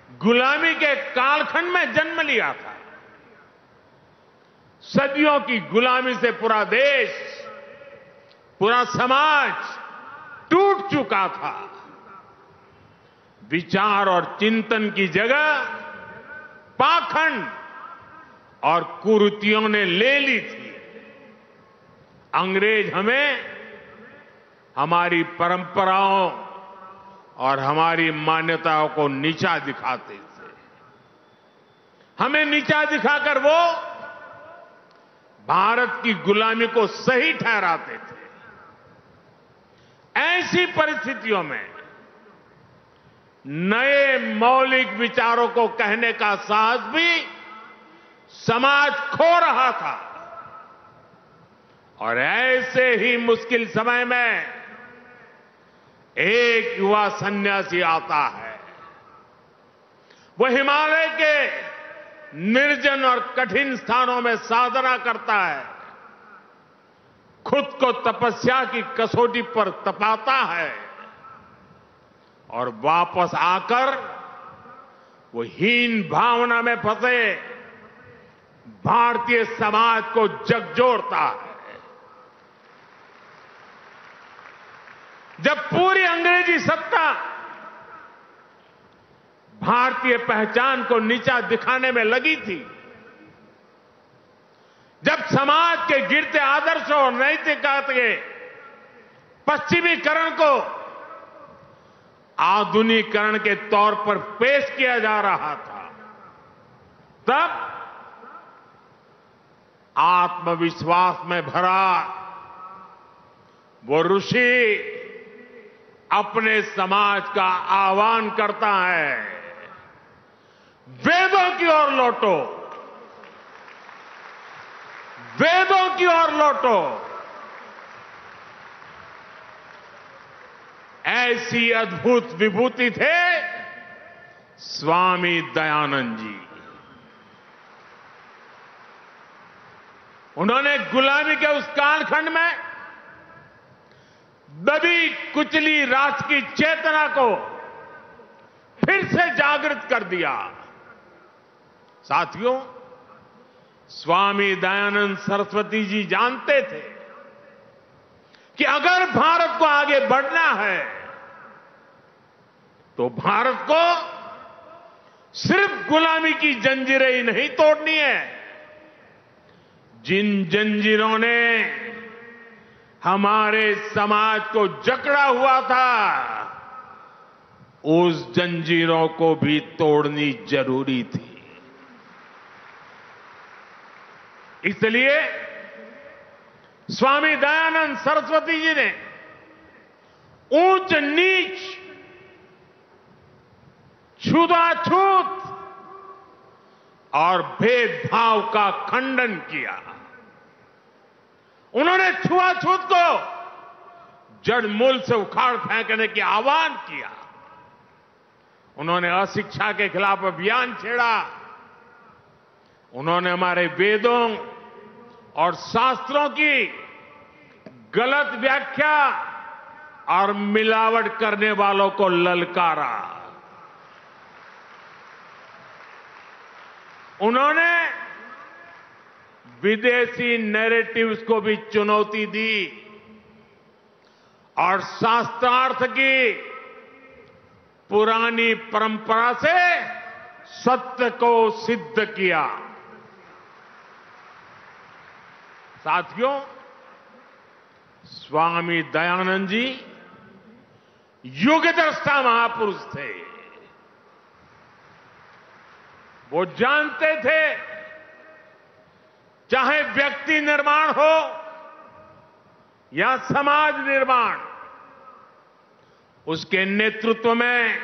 गुलामी के कालखंड में जन्म लिया था, सदियों की गुलामी से पूरा देश, पूरा समाज टूट चुका था। विचार और चिंतन की जगह पाखंड और कुरीतियों ने ले ली थी। अंग्रेज हमें हमारी परंपराओं और हमारी मान्यताओं को नीचा दिखाते थे। हमें नीचा दिखाकर वो भारत की गुलामी को सही ठहराते थे। ऐसी परिस्थितियों में नए मौलिक विचारों को कहने का साहस भी समाज खो रहा था। और ऐसे ही मुश्किल समय में एक युवा सन्यासी आता है। वो हिमालय के निर्जन और कठिन स्थानों में साधना करता है, खुद को तपस्या की कसौटी पर तपाता है और वापस आकर वो हीन भावना में फंसे भारतीय समाज को झकझोरता है। जब पूरी अंग्रेजी सत्ता भारतीय पहचान को नीचा दिखाने में लगी थी, जब समाज के गिरते आदर्शों और नैतिकता के पश्चिमीकरण को आधुनिकीकरण के तौर पर पेश किया जा रहा था, तब आत्मविश्वास में भरा वो ऋषि अपने समाज का आह्वान करता है, वेदों की ओर लौटो, वेदों की ओर लौटो। ऐसी अद्भुत विभूति थे स्वामी दयानंद जी। उन्होंने गुलामी के उस कालखंड में दबी कुचली राष्ट्र की चेतना को फिर से जागृत कर दिया। साथियों, स्वामी दयानंद सरस्वती जी जानते थे कि अगर भारत को आगे बढ़ना है तो भारत को सिर्फ गुलामी की जंजीरें ही नहीं तोड़नी है। जिन जंजीरों ने हमारे समाज को जकड़ा हुआ था, उस जंजीरों को भी तोड़नी जरूरी थी। इसलिए स्वामी दयानंद सरस्वती जी ने ऊंच नीच, छूताछूत और भेदभाव का खंडन किया। उन्होंने छुआछूत को जड़ मूल से उखाड़ फेंकने की आह्वान किया। उन्होंने अशिक्षा के खिलाफ अभियान छेड़ा। उन्होंने हमारे वेदों और शास्त्रों की गलत व्याख्या और मिलावट करने वालों को ललकारा। उन्होंने विदेशी नैरेटिव्स को भी चुनौती दी और शास्त्रार्थ की पुरानी परंपरा से सत्य को सिद्ध किया। साथियों, स्वामी दयानंद जी युगद्रष्टा महापुरुष थे। वो जानते थे चाहे व्यक्ति निर्माण हो या समाज निर्माण, उसके नेतृत्व में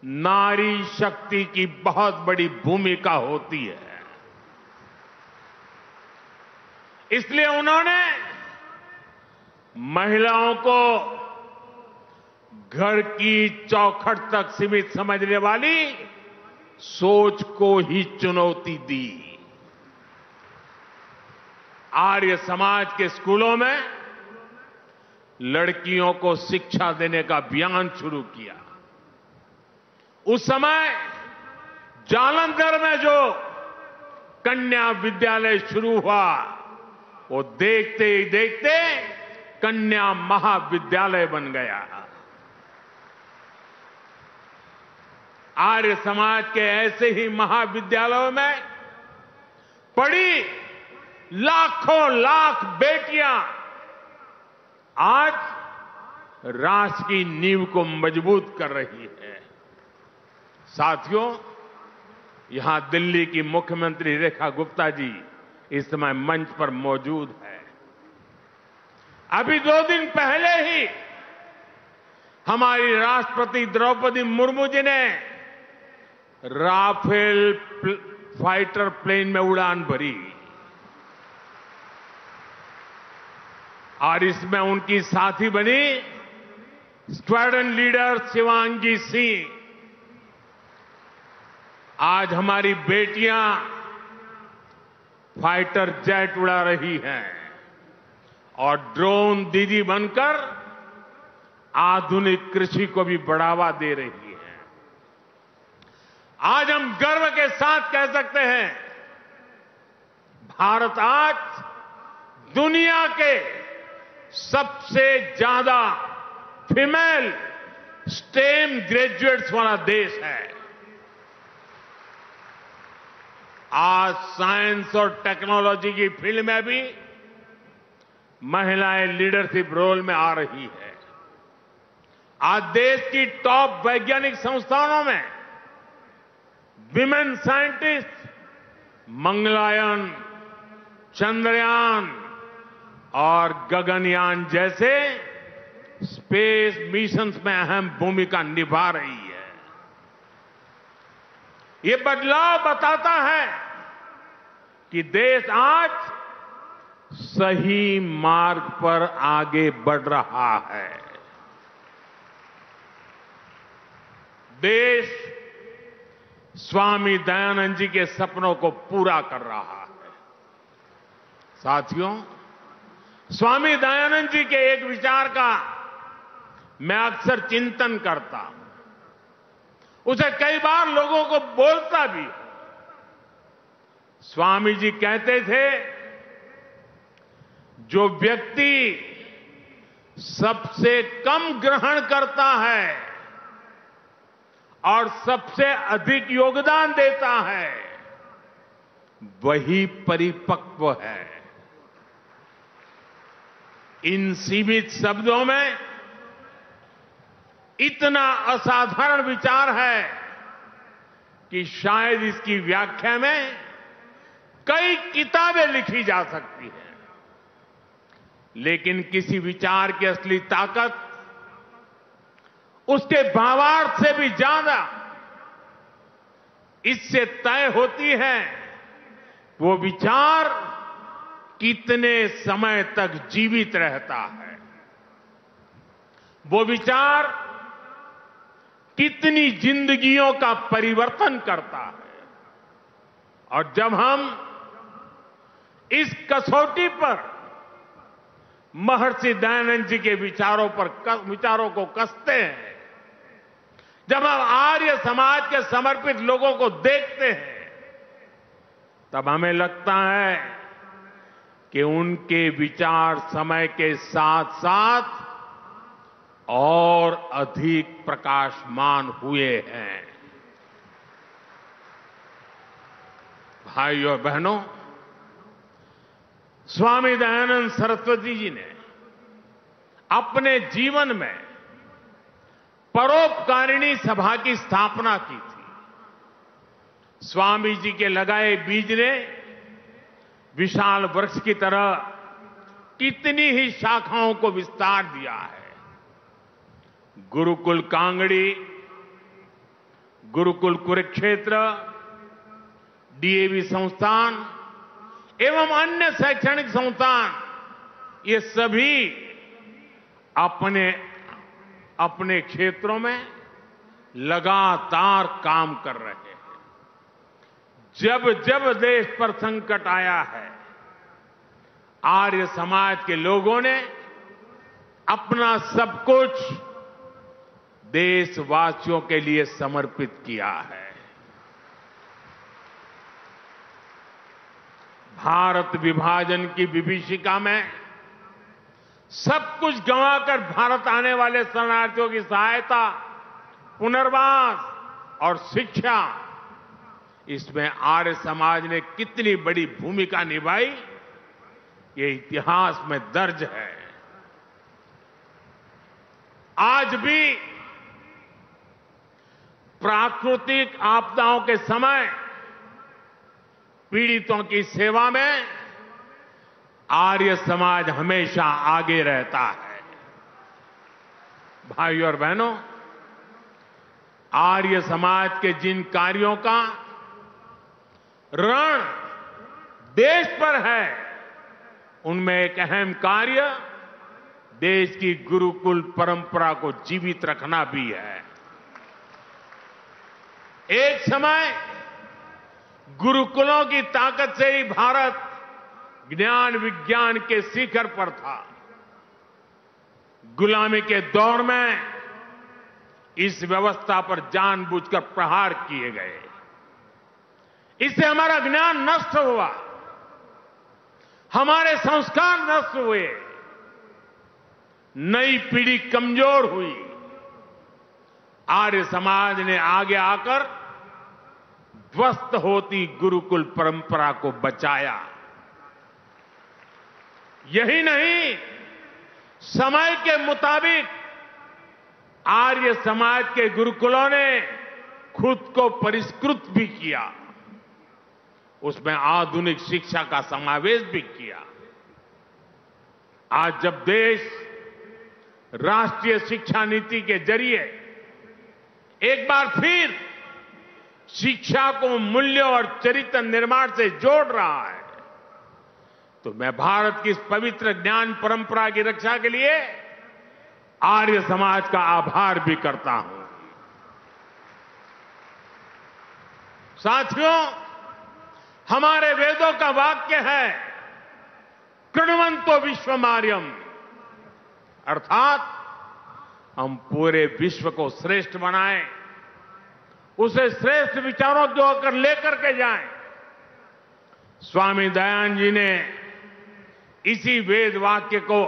नारी शक्ति की बहुत बड़ी भूमिका होती है। इसलिए उन्होंने महिलाओं को घर की चौखट तक सीमित समझने वाली सोच को ही चुनौती दी। आर्य समाज के स्कूलों में लड़कियों को शिक्षा देने का अभियान शुरू किया। उस समय जालंधर में जो कन्या विद्यालय शुरू हुआ, वो देखते ही देखते कन्या महाविद्यालय बन गया। आर्य समाज के ऐसे ही महाविद्यालयों में पढ़ी लाखों लाख बेटियां आज राष्ट्र की नींव को मजबूत कर रही है। साथियों, यहां दिल्ली की मुख्यमंत्री रेखा गुप्ता जी इस समय मंच पर मौजूद है। अभी 2 दिन पहले ही हमारी राष्ट्रपति द्रौपदी मुर्मू जी ने राफेल फाइटर प्लेन में उड़ान भरी और इसमें उनकी साथी बनी स्क्वाड्रन लीडर शिवांगी सिंह। आज हमारी बेटियां फाइटर जेट उड़ा रही हैं और ड्रोन दीदी बनकर आधुनिक कृषि को भी बढ़ावा दे रही हैं। आज हम गर्व के साथ कह सकते हैं, भारत आज दुनिया के सबसे ज्यादा फीमेल स्टेम ग्रेजुएट्स वाला देश है। आज साइंस और टेक्नोलॉजी की फील्ड में भी महिलाएं लीडरशिप रोल में आ रही है। आज देश की टॉप वैज्ञानिक संस्थानों में विमेन साइंटिस्ट मंगलयान, चंद्रयान और गगनयान जैसे स्पेस मिशंस में अहम भूमिका निभा रही है। ये बदलाव बताता है कि देश आज सही मार्ग पर आगे बढ़ रहा है। देश स्वामी दयानंद जी के सपनों को पूरा कर रहा है। साथियों, स्वामी दयानंद जी के एक विचार का मैं अक्सर चिंतन करता हूं, उसे कई बार लोगों को बोलता भी हूं। स्वामी जी कहते थे, जो व्यक्ति सबसे कम ग्रहण करता है और सबसे अधिक योगदान देता है, वही परिपक्व है। इन सीमित शब्दों में इतना असाधारण विचार है कि शायद इसकी व्याख्या में कई किताबें लिखी जा सकती हैं। लेकिन किसी विचार की असली ताकत उसके भावार्थ से भी ज्यादा इससे तय होती है वो विचार कितने समय तक जीवित रहता है, वो विचार कितनी जिंदगियों का परिवर्तन करता है। और जब हम इस कसौटी पर महर्षि दयानंद जी के विचारों को कसते हैं, जब हम आर्य समाज के समर्पित लोगों को देखते हैं, तब हमें लगता है कि उनके विचार समय के साथ साथ और अधिक प्रकाशमान हुए हैं। भाइयों और बहनों, स्वामी दयानंद सरस्वती जी ने अपने जीवन में परोपकारिणी सभा की स्थापना की थी। स्वामी जी के लगाए बीज ने विशाल वृक्ष की तरह कितनी ही शाखाओं को विस्तार दिया है। गुरुकुल कांगड़ी, गुरुकुल कुरुक्षेत्र, डीएवी संस्थान एवं अन्य शैक्षणिक संस्थान, ये सभी अपने अपने क्षेत्रों में लगातार काम कर रहे हैं। जब जब देश पर संकट आया है, आर्य समाज के लोगों ने अपना सब कुछ देशवासियों के लिए समर्पित किया है। भारत विभाजन की विभीषिका में सब कुछ गंवाकर भारत आने वाले शरणार्थियों की सहायता, पुनर्वास और शिक्षा, इसमें आर्य समाज ने कितनी बड़ी भूमिका निभाई, ये इतिहास में दर्ज है। आज भी प्राकृतिक आपदाओं के समय पीड़ितों की सेवा में आर्य समाज हमेशा आगे रहता है। भाइयों और बहनों, आर्य समाज के जिन कार्यों का ऋण देश पर है, उनमें एक अहम कार्य देश की गुरुकुल परंपरा को जीवित रखना भी है। एक समय गुरुकुलों की ताकत से ही भारत ज्ञान विज्ञान के शिखर पर था। गुलामी के दौर में इस व्यवस्था पर जानबूझकर प्रहार किए गए। इससे हमारा ज्ञान नष्ट हुआ, हमारे संस्कार नष्ट हुए, नई पीढ़ी कमजोर हुई। आर्य समाज ने आगे आकर ध्वस्त होती गुरुकुल परंपरा को बचाया। यही नहीं, समय के मुताबिक आर्य समाज के गुरुकुलों ने खुद को परिष्कृत भी किया, उसमें आधुनिक शिक्षा का समावेश भी किया। आज जब देश राष्ट्रीय शिक्षा नीति के जरिए एक बार फिर शिक्षा को मूल्य और चरित्र निर्माण से जोड़ रहा है, तो मैं भारत की इस पवित्र ज्ञान परंपरा की रक्षा के लिए आर्य समाज का आभार भी करता हूं। साथियों, हमारे वेदों का वाक्य है कृण्वन्तो विश्वमार्यम, अर्थात हम पूरे विश्व को श्रेष्ठ बनाएं, उसे श्रेष्ठ विचारों को होकर लेकर के जाएं। स्वामी दयानंद जी ने इसी वेद वाक्य को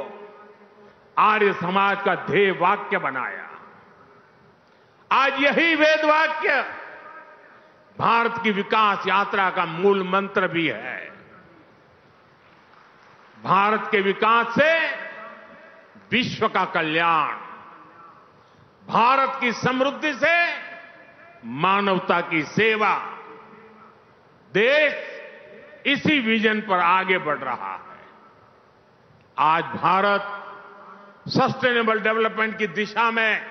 आर्य समाज का ध्येय वाक्य बनाया। आज यही वेद वाक्य भारत की विकास यात्रा का मूल मंत्र भी है। भारत के विकास से विश्व का कल्याण, भारत की समृद्धि से मानवता की सेवा, देश इसी विजन पर आगे बढ़ रहा है। आज भारत सस्टेनेबल डेवलपमेंट की दिशा में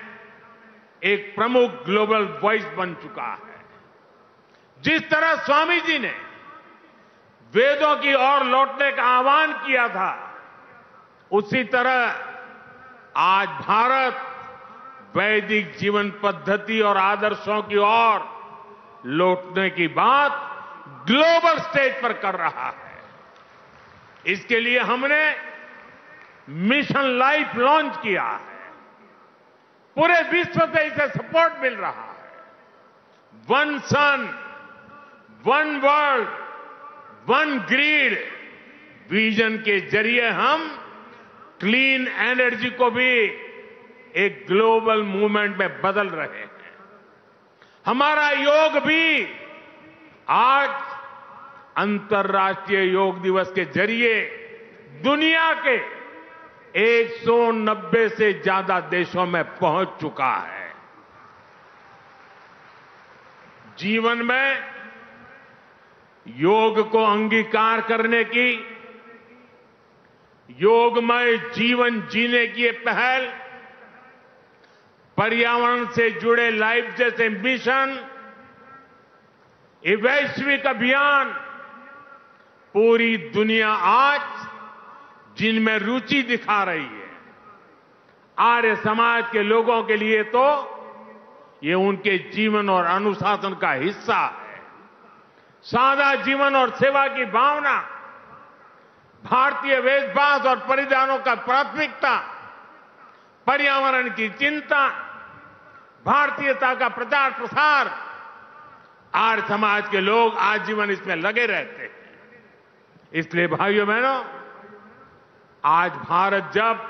एक प्रमुख ग्लोबल वॉइस बन चुका है। जिस तरह स्वामी जी ने वेदों की ओर लौटने का आह्वान किया था, उसी तरह आज भारत वैदिक जीवन पद्धति और आदर्शों की ओर लौटने की बात ग्लोबल स्टेज पर कर रहा है। इसके लिए हमने मिशन लाइफ लॉन्च किया है। पूरे विश्व से इसे सपोर्ट मिल रहा है। One sun, one world, one grid vision के जरिए हम क्लीन एनर्जी को भी एक ग्लोबल मूवमेंट में बदल रहे हैं। हमारा योग भी आज अंतर्राष्ट्रीय योग दिवस के जरिए दुनिया के 190 से ज्यादा देशों में पहुंच चुका है। जीवन में योग को अंगीकार करने की, योगमय जीवन जीने की ये पहल, पर्यावरण से जुड़े लाइफ जैसे मिशन, ये वैश्विक अभियान पूरी दुनिया आज जिनमें रुचि दिखा रही है, आर्य समाज के लोगों के लिए तो ये उनके जीवन और अनुशासन का हिस्सा है। सादा जीवन और सेवा की भावना, भारतीय वेशभूषा और परिधानों का प्राथमिकता, पर्यावरण की चिंता, भारतीयता का प्रचार प्रसार, आर्य समाज के लोग आजीवन इसमें लगे रहते हैं। इसलिए भाइयों बहनों, आज भारत जब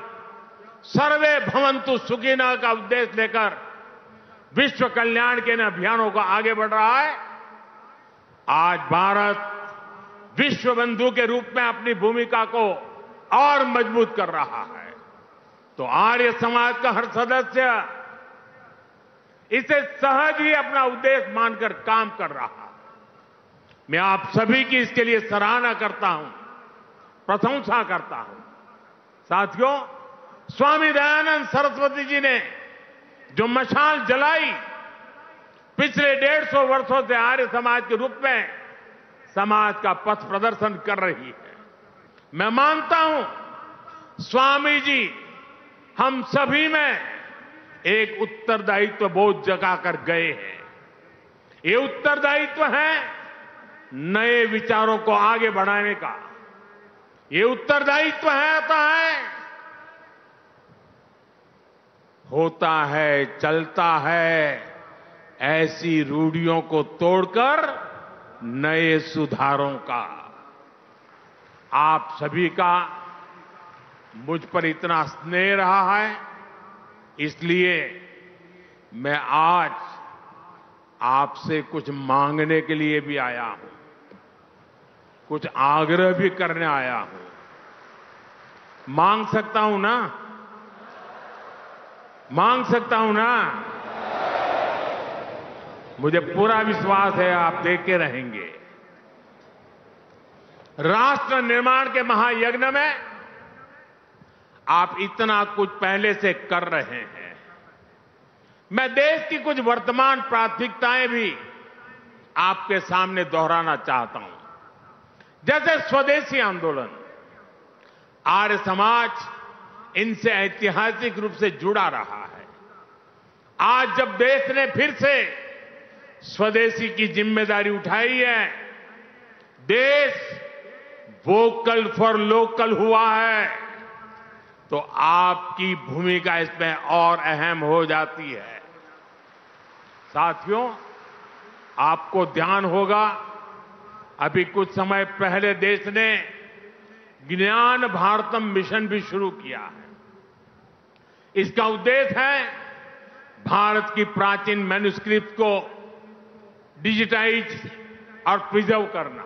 सर्वे भवन्तु सुखिनः का उद्देश्य लेकर विश्व कल्याण के इन अभियानों को आगे बढ़ रहा है, आज भारत विश्व बंधु के रूप में अपनी भूमिका को और मजबूत कर रहा है। तो आर्य समाज का हर सदस्य इसे सहज ही अपना उद्देश्य मानकर काम कर रहा है। मैं आप सभी की इसके लिए सराहना करता हूं, प्रशंसा करता हूं। साथियों, स्वामी दयानंद सरस्वती जी ने जो मशाल जलाई, पिछले 150 वर्षों से आर्य समाज के रूप में समाज का पथ प्रदर्शन कर रही है। मैं मानता हूं स्वामी जी हम सभी में एक उत्तरदायित्व बोझ जगा कर गए हैं। ये उत्तरदायित्व है नए विचारों को आगे बढ़ाने का। ये उत्तरदायित्व होता है, चलता है ऐसी रूढ़ियों को तोड़कर नए सुधारों का। आप सभी का मुझ पर इतना स्नेह रहा है, इसलिए मैं आज आपसे कुछ मांगने के लिए भी आया हूं, कुछ आग्रह भी करने आया हूं। मांग सकता हूं ना? मांग सकता हूं ना? मुझे पूरा विश्वास है आप देखे रहेंगे। राष्ट्र निर्माण के महायज्ञ में आप इतना कुछ पहले से कर रहे हैं। मैं देश की कुछ वर्तमान प्राथमिकताएं भी आपके सामने दोहराना चाहता हूं। जैसे स्वदेशी आंदोलन, आर्य समाज इनसे ऐतिहासिक रूप से जुड़ा रहा है। आज जब देश ने फिर से स्वदेशी की जिम्मेदारी उठाई है, देश वोकल फॉर लोकल हुआ है, तो आपकी भूमिका इसमें और अहम हो जाती है। साथियों, आपको ध्यान होगा, अभी कुछ समय पहले देश ने ज्ञान भारतम मिशन भी शुरू किया है। इसका उद्देश्य है भारत की प्राचीन मैन्युस्क्रिप्ट को डिजिटाइज और प्रिजर्व करना।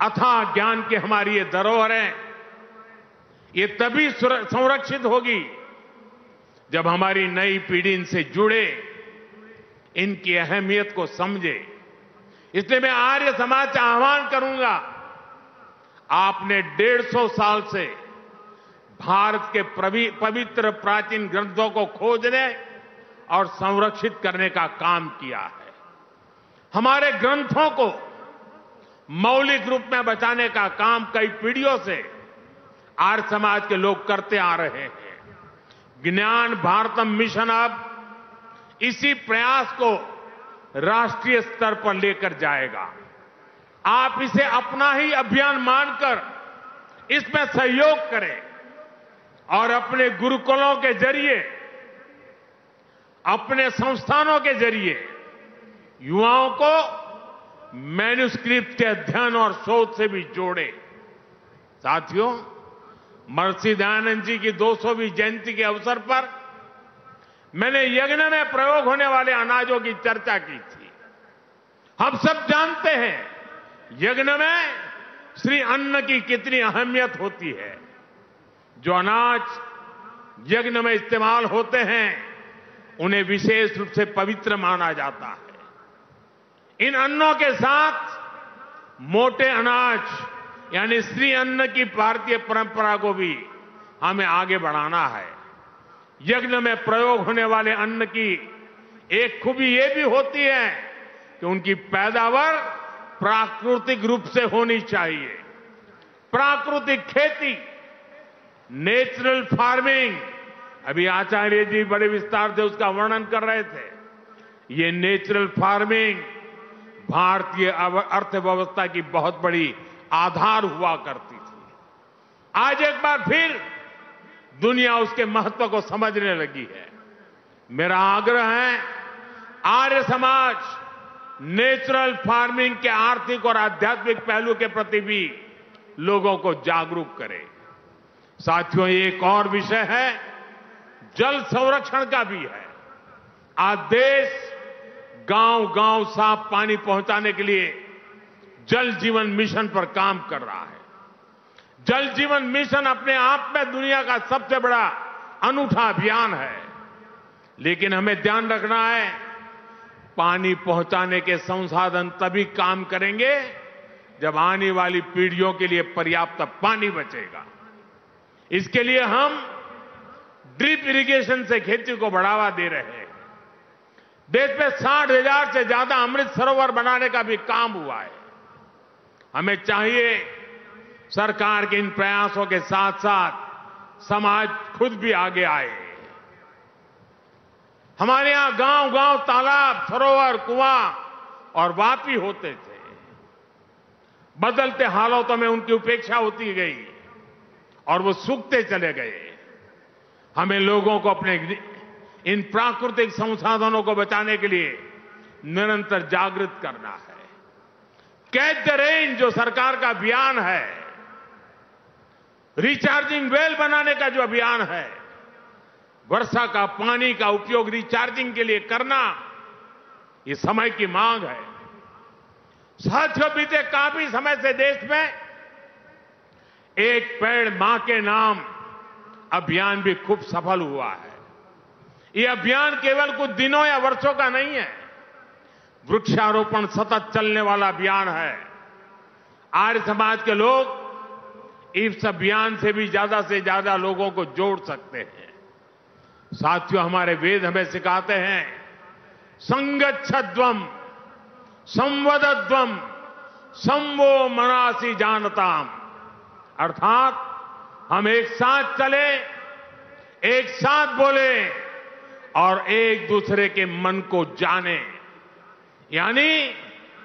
अथाह ज्ञान की हमारी ये धरोहर है, ये तभी संरक्षित होगी जब हमारी नई पीढ़ी इनसे जुड़े, इनकी अहमियत को समझे। इसलिए मैं आर्य समाज से आह्वान करूंगा, आपने 150 साल से भारत के पवित्र प्राचीन ग्रंथों को खोजने और संरक्षित करने का काम किया है। हमारे ग्रंथों को मौलिक रूप में बचाने का काम कई पीढ़ियों से आर्य समाज के लोग करते आ रहे हैं। ज्ञान भारतम मिशन अब इसी प्रयास को राष्ट्रीय स्तर पर लेकर जाएगा। आप इसे अपना ही अभियान मानकर इसमें सहयोग करें और अपने गुरुकुलों के जरिए, अपने संस्थानों के जरिए युवाओं को मैन्युस्क्रिप्ट के अध्ययन और शोध से भी जोड़े। साथियों, महर्षि दयानंद जी की 200वीं जयंती के अवसर पर मैंने यज्ञ में प्रयोग होने वाले अनाजों की चर्चा की थी। हम सब जानते हैं यज्ञ में श्री अन्न की कितनी अहमियत होती है। जो अनाज यज्ञ में इस्तेमाल होते हैं उन्हें विशेष रूप से पवित्र माना जाता है। इन अन्नों के साथ मोटे अनाज यानी श्री अन्न की भारतीय परंपरा को भी हमें आगे बढ़ाना है। यज्ञ में प्रयोग होने वाले अन्न की एक खूबी ये भी होती है कि उनकी पैदावार प्राकृतिक रूप से होनी चाहिए। प्राकृतिक खेती, नेचुरल फार्मिंग, अभी आचार्य जी बड़े विस्तार से उसका वर्णन कर रहे थे। ये नेचुरल फार्मिंग भारतीय अर्थव्यवस्था की बहुत बड़ी आधार हुआ करती थी। आज एक बार फिर दुनिया उसके महत्व को समझने लगी है। मेरा आग्रह है, आर्य समाज नेचुरल फार्मिंग के आर्थिक और आध्यात्मिक पहलू के प्रति भी लोगों को जागरूक करें। साथियों, एक और विषय है, जल संरक्षण का भी है। आज देश गांव-गांव साफ पानी पहुंचाने के लिए जल जीवन मिशन पर काम कर रहा है। जल जीवन मिशन अपने आप में दुनिया का सबसे बड़ा अनूठा अभियान है, लेकिन हमें ध्यान रखना है, पानी पहुंचाने के संसाधन तभी काम करेंगे जब आने वाली पीढ़ियों के लिए पर्याप्त पानी बचेगा। इसके लिए हम ड्रिप इरिगेशन से खेती को बढ़ावा दे रहे हैं। देश में 60,000 से ज्यादा अमृत सरोवर बनाने का भी काम हुआ है। हमें चाहिए सरकार के इन प्रयासों के साथ साथ समाज खुद भी आगे आए। हमारे यहां गांव-गांव तालाब, सरोवर, कुआं और वापी होते थे। बदलते हालातों में उनकी उपेक्षा होती गई और वो सूखते चले गए। हमें लोगों को अपने इन प्राकृतिक संसाधनों को बचाने के लिए निरंतर जागृत करना है। कैच द रेन जो सरकार का अभियान है, रिचार्जिंग वेल बनाने का जो अभियान है, वर्षा का पानी का उपयोग रिचार्जिंग के लिए करना, ये समय की मांग है। साथियों, बीते काफी समय से देश में एक पेड़ मां के नाम अभियान भी खूब सफल हुआ है। ये अभियान केवल कुछ दिनों या वर्षों का नहीं है, वृक्षारोपण सतत चलने वाला अभियान है। आर्य समाज के लोग इस अभियान से भी ज्यादा लोगों को जोड़ सकते हैं। साथियों, हमारे वेद हमें सिखाते हैं, संगच्छध्वम संवदध्वम संवो मनासी जानताम, अर्थात हम एक साथ चले, एक साथ बोले और एक दूसरे के मन को जाने, यानी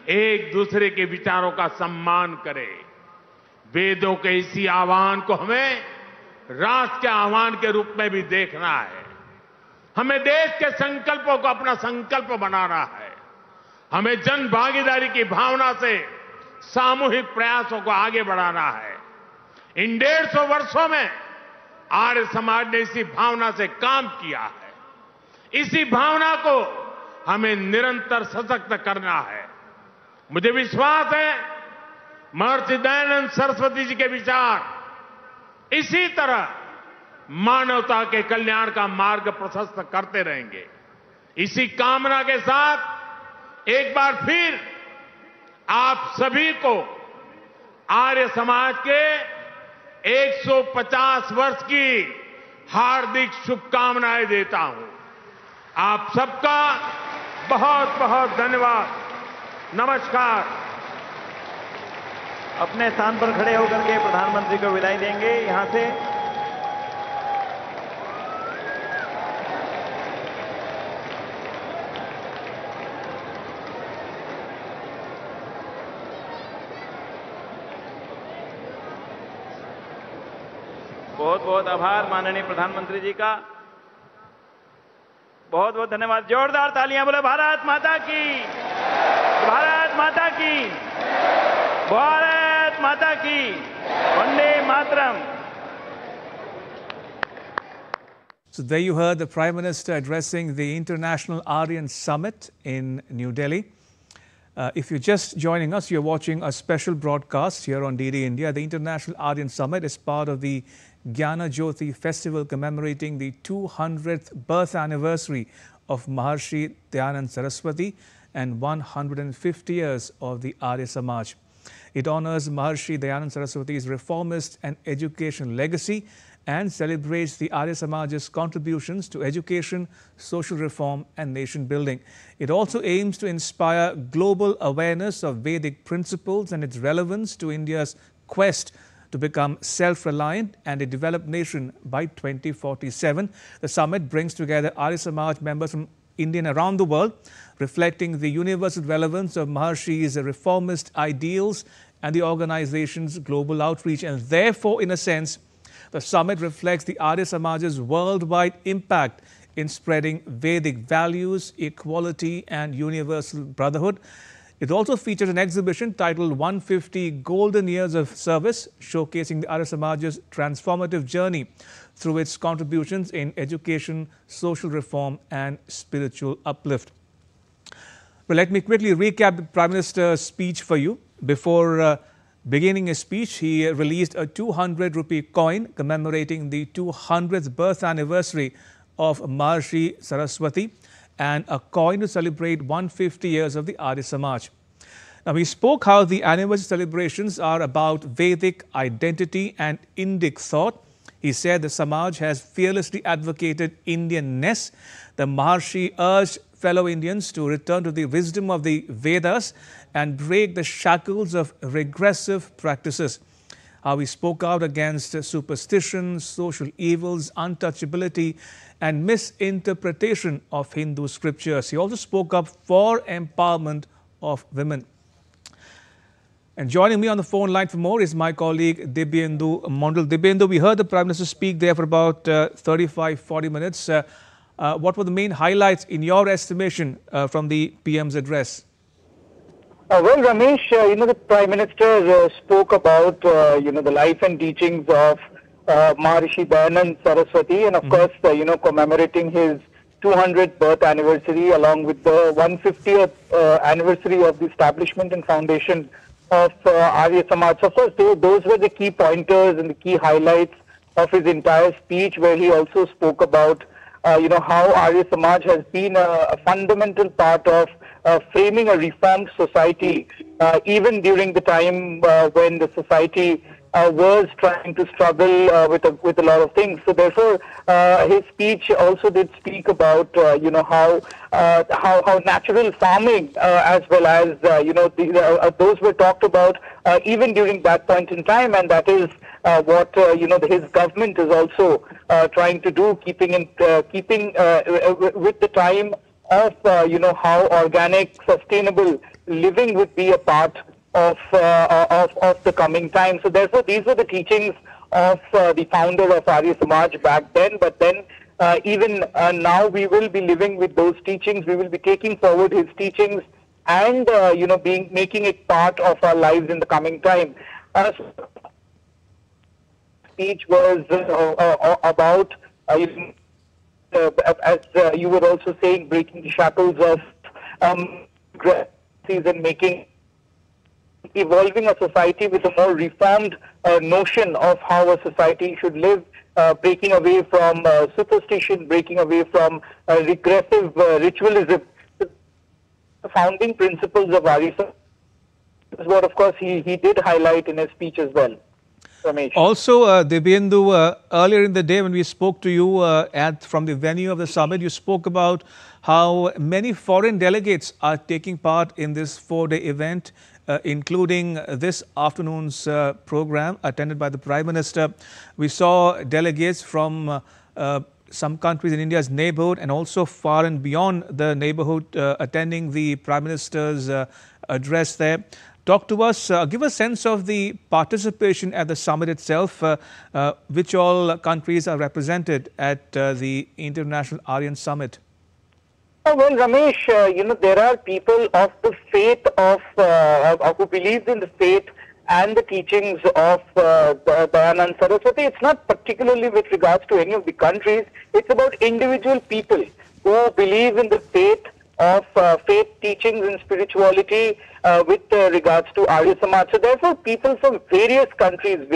एक दूसरे के विचारों का सम्मान करें। वेदों के इसी आह्वान को हमें राष्ट्र के आह्वान के रूप में भी देखना है। हमें देश के संकल्पों को अपना संकल्प बनाना है। हमें जन भागीदारी की भावना से सामूहिक प्रयासों को आगे बढ़ाना है। इन 150 वर्षों में आर्य समाज ने इसी भावना से काम किया है। इसी भावना को हमें निरंतर सशक्त करना है। मुझे विश्वास है, महर्षि दयानंद सरस्वती जी के विचार इसी तरह मानवता के कल्याण का मार्ग प्रशस्त करते रहेंगे। इसी कामना के साथ एक बार फिर आप सभी को आर्य समाज के 150 वर्ष की हार्दिक शुभकामनाएं देता हूं। आप सबका बहुत बहुत धन्यवाद। नमस्कार। अपने स्थान पर खड़े होकर के प्रधानमंत्री को विदाई देंगे। यहां से बहुत बहुत आभार माननीय प्रधानमंत्री जी का। बहुत बहुत धन्यवाद। जोरदार तालियां बोले भारत माता की, भारत माता की, भारत माता की, Vande Mataram. So there you heard the Prime Minister addressing the International Aryan Summit in New Delhi. If you're just joining us, you're watching a special broadcast here on DD India. The International Aryan Summit is part of the Gyana Jyoti Festival commemorating the 200th birth anniversary of Maharshi Dayanand Saraswati and 150 years of the Arya Samaj. It honors Maharshi Dayanand Saraswati's reformist and education legacy and celebrates the Arya Samaj's contributions to education, social reform and nation building. It also aims to inspire global awareness of Vedic principles and its relevance to India's quest to become self-reliant and a developed nation by 2047. The summit brings together Arya Samaj members from India and around the world, reflecting the universal relevance of Maharshi's reformist ideals and the organization's global outreach. And therefore, in a sense, the summit reflects the Arya Samaj's worldwide impact in spreading Vedic values, equality and universal brotherhood. It also features an exhibition titled 150 Golden Years of Service, showcasing the Arya Samaj's transformative journey through its contributions in education, social reform and spiritual uplift. Well, let me quickly recap the Prime Minister's speech for you. Before beginning his speech, he released a 200 rupee coin commemorating the 200th birth anniversary of Maharshi Saraswati, and a coin to celebrate 150 years of the Arya Samaj. Now, he spoke how the anniversary celebrations are about Vedic identity and Indic thought. He said the Samaj has fearlessly advocated Indianness. The Maharshi urged fellow Indians to return to the wisdom of the Vedas and break the shackles of regressive practices. How he spoke out against superstition, social evils, untouchability and misinterpretation of Hindu scriptures. He also spoke up for empowerment of women. And joining me on the phone line for more is my colleague Dibyendu Mondal. Dibyendu, we heard the Prime Minister speak there for about 35-40 minutes. What were the main highlights in your estimation from the PM's address? Well, Ramesh, the Prime Minister spoke about, the life and teachings of Maharishi Dayanand Saraswati, and of course, commemorating his 200th birth anniversary along with the 150th anniversary of the establishment and foundation of Arya Samaj. So, of course, those were the key pointers and the key highlights of his entire speech, where he also spoke about, how Arya Samaj has been a fundamental part of framing a reformed society, even during the time when the society was trying to struggle with a lot of things. So therefore, his speech also did speak about how natural farming as well as those were talked about even during that point in time, and that is what his government is also trying to do, keeping with the time of how organic, sustainable living would be a part of the coming time. So therefore, these were the teachings of the founder of Arya Samaj back then. But then, even now, we will be living with those teachings. We will be taking forward his teachings, and making it part of our lives in the coming time. Speech was about, as you were also saying, breaking the shackles of and evolving a society with a more reformed notion of how a society should live, breaking away from superstition, breaking away from regressive ritualism. The founding principles of Arya Samaj is what, of course, he did highlight in his speech as well. Ramesh. Also, Dibyendu, earlier in the day when we spoke to you from the venue of the summit, you spoke about how many foreign delegates are taking part in this 4-day event, including this afternoon's program attended by the Prime Minister. We saw delegates from some countries in India's neighborhood and also far and beyond the neighborhood attending the Prime Minister's address there. Talk to us, give a sense of the participation at the summit itself. Which all countries are represented at the International Aryan Summit? Well, Ramesh, there are people of the faith who believes in the faith and the teachings of Dayanand Saraswati. It's not particularly with regards to any of the countries. It's about individual people who believe in the faith of faith teachings and spirituality with regards to Arya Samaj. So therefore, people from various countries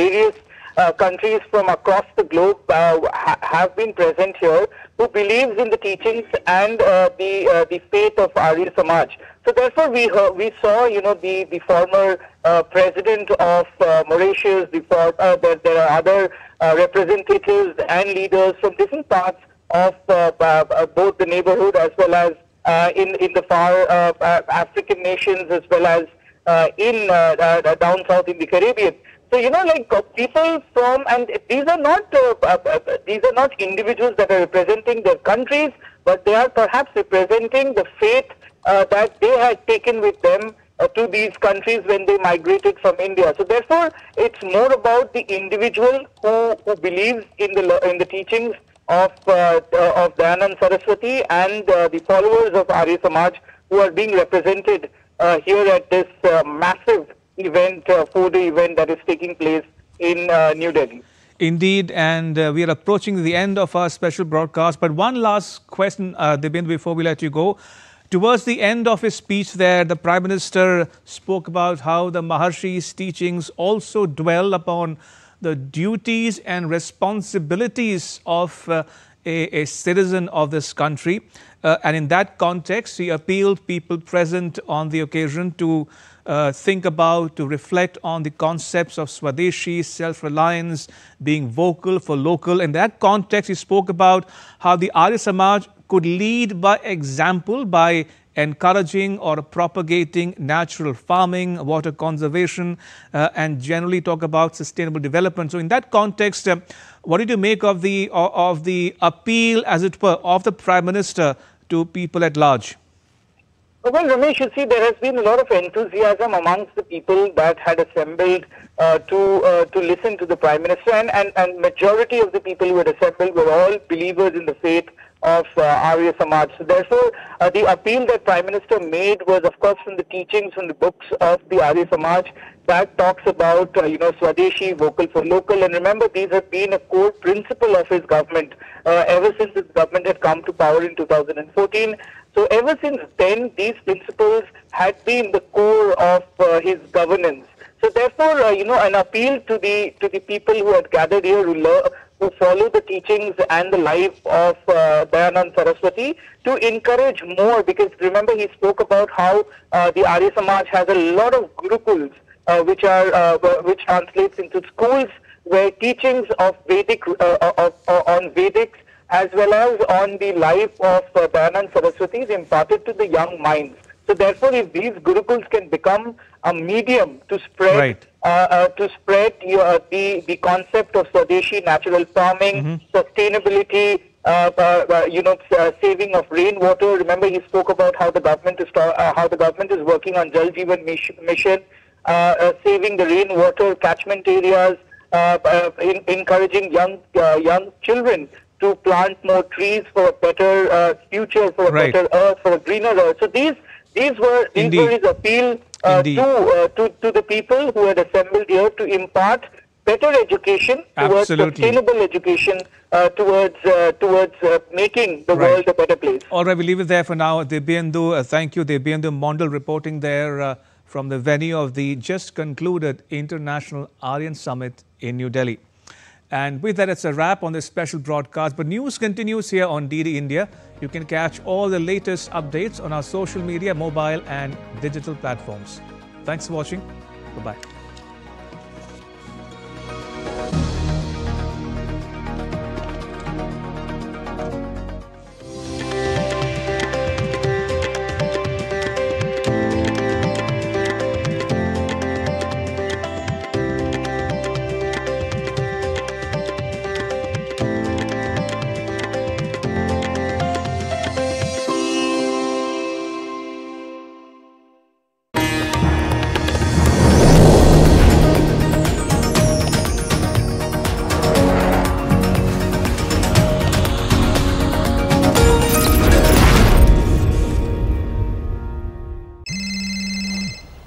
from across the globe have been present here, who believes in the teachings and the faith of Arya Samaj. So therefore, we saw the former president of Mauritius. There are other representatives and leaders from different parts of both the neighborhood as well as in the far African nations, as well as in down south in the Caribbean. So people from, and these are not individuals that are representing their countries, but they are perhaps representing the faith that they had taken with them to these countries when they migrated from India. So therefore, it's more about the individual who believes in the teachings of Dayanand Saraswati and the followers of Arya Samaj who are being represented here at this massive event, food event that is taking place in New Delhi. Indeed, and we are approaching the end of our special broadcast. But one last question, Dibyendu, before we let you go. Towards the end of his speech there, the Prime Minister spoke about how the Maharshi's teachings also dwell upon the duties and responsibilities of a citizen of this country. And in that context, he appealed people present on the occasion to think about, to reflect on the concepts of Swadeshi, self-reliance, being vocal for local. In that context, he spoke about how the Arya Samaj could lead by example by encouraging or propagating natural farming, water conservation, and generally talk about sustainable development. So in that context, what did you make of the appeal, as it were, of the Prime Minister to people at large? Well, Ramesh, you see, there has been a lot of enthusiasm amongst the people that had assembled to listen to the Prime Minister, and majority of the people who had assembled were all believers in the faith of Arya Samaj. So therefore, the appeal that Prime Minister made was, of course, from the teachings, from the books of the Arya Samaj that talks about, Swadeshi, vocal for local. And remember, these have been a core principle of his government ever since his government had come to power in 2014. So ever since then, these principles had been the core of his governance. So therefore, an appeal to the people who had gathered here, who follow the teachings and the life of Dayanand Saraswati, to encourage more, because remember, he spoke about how the Arya Samaj has a lot of gurukuls, which translates into schools where teachings of Vedic on Vedics as well as on the life of Dayanand Saraswati is imparted to the young minds. So therefore, if these gurukuls can become a medium to spread the concept of Swadeshi, natural farming, sustainability, saving of rainwater. Remember, he spoke about how the government is working on Jal Jeevan Mission, saving the rainwater catchment areas, encouraging young children to plant more trees for a better future, for a better earth, for a greener earth. So these were his appeal to the people who had assembled here to impart better education, towards sustainable education, towards making the world a better place. All right, we'll leave it there for now. Dibyendu, thank you. Dibyendu Mondal reporting there from the venue of the just concluded International Aryan Summit in New Delhi. And with that, it's a wrap on this special broadcast. But news continues here on DD India. You can catch all the latest updates on our social media, mobile and digital platforms. Thanks for watching. Bye-bye.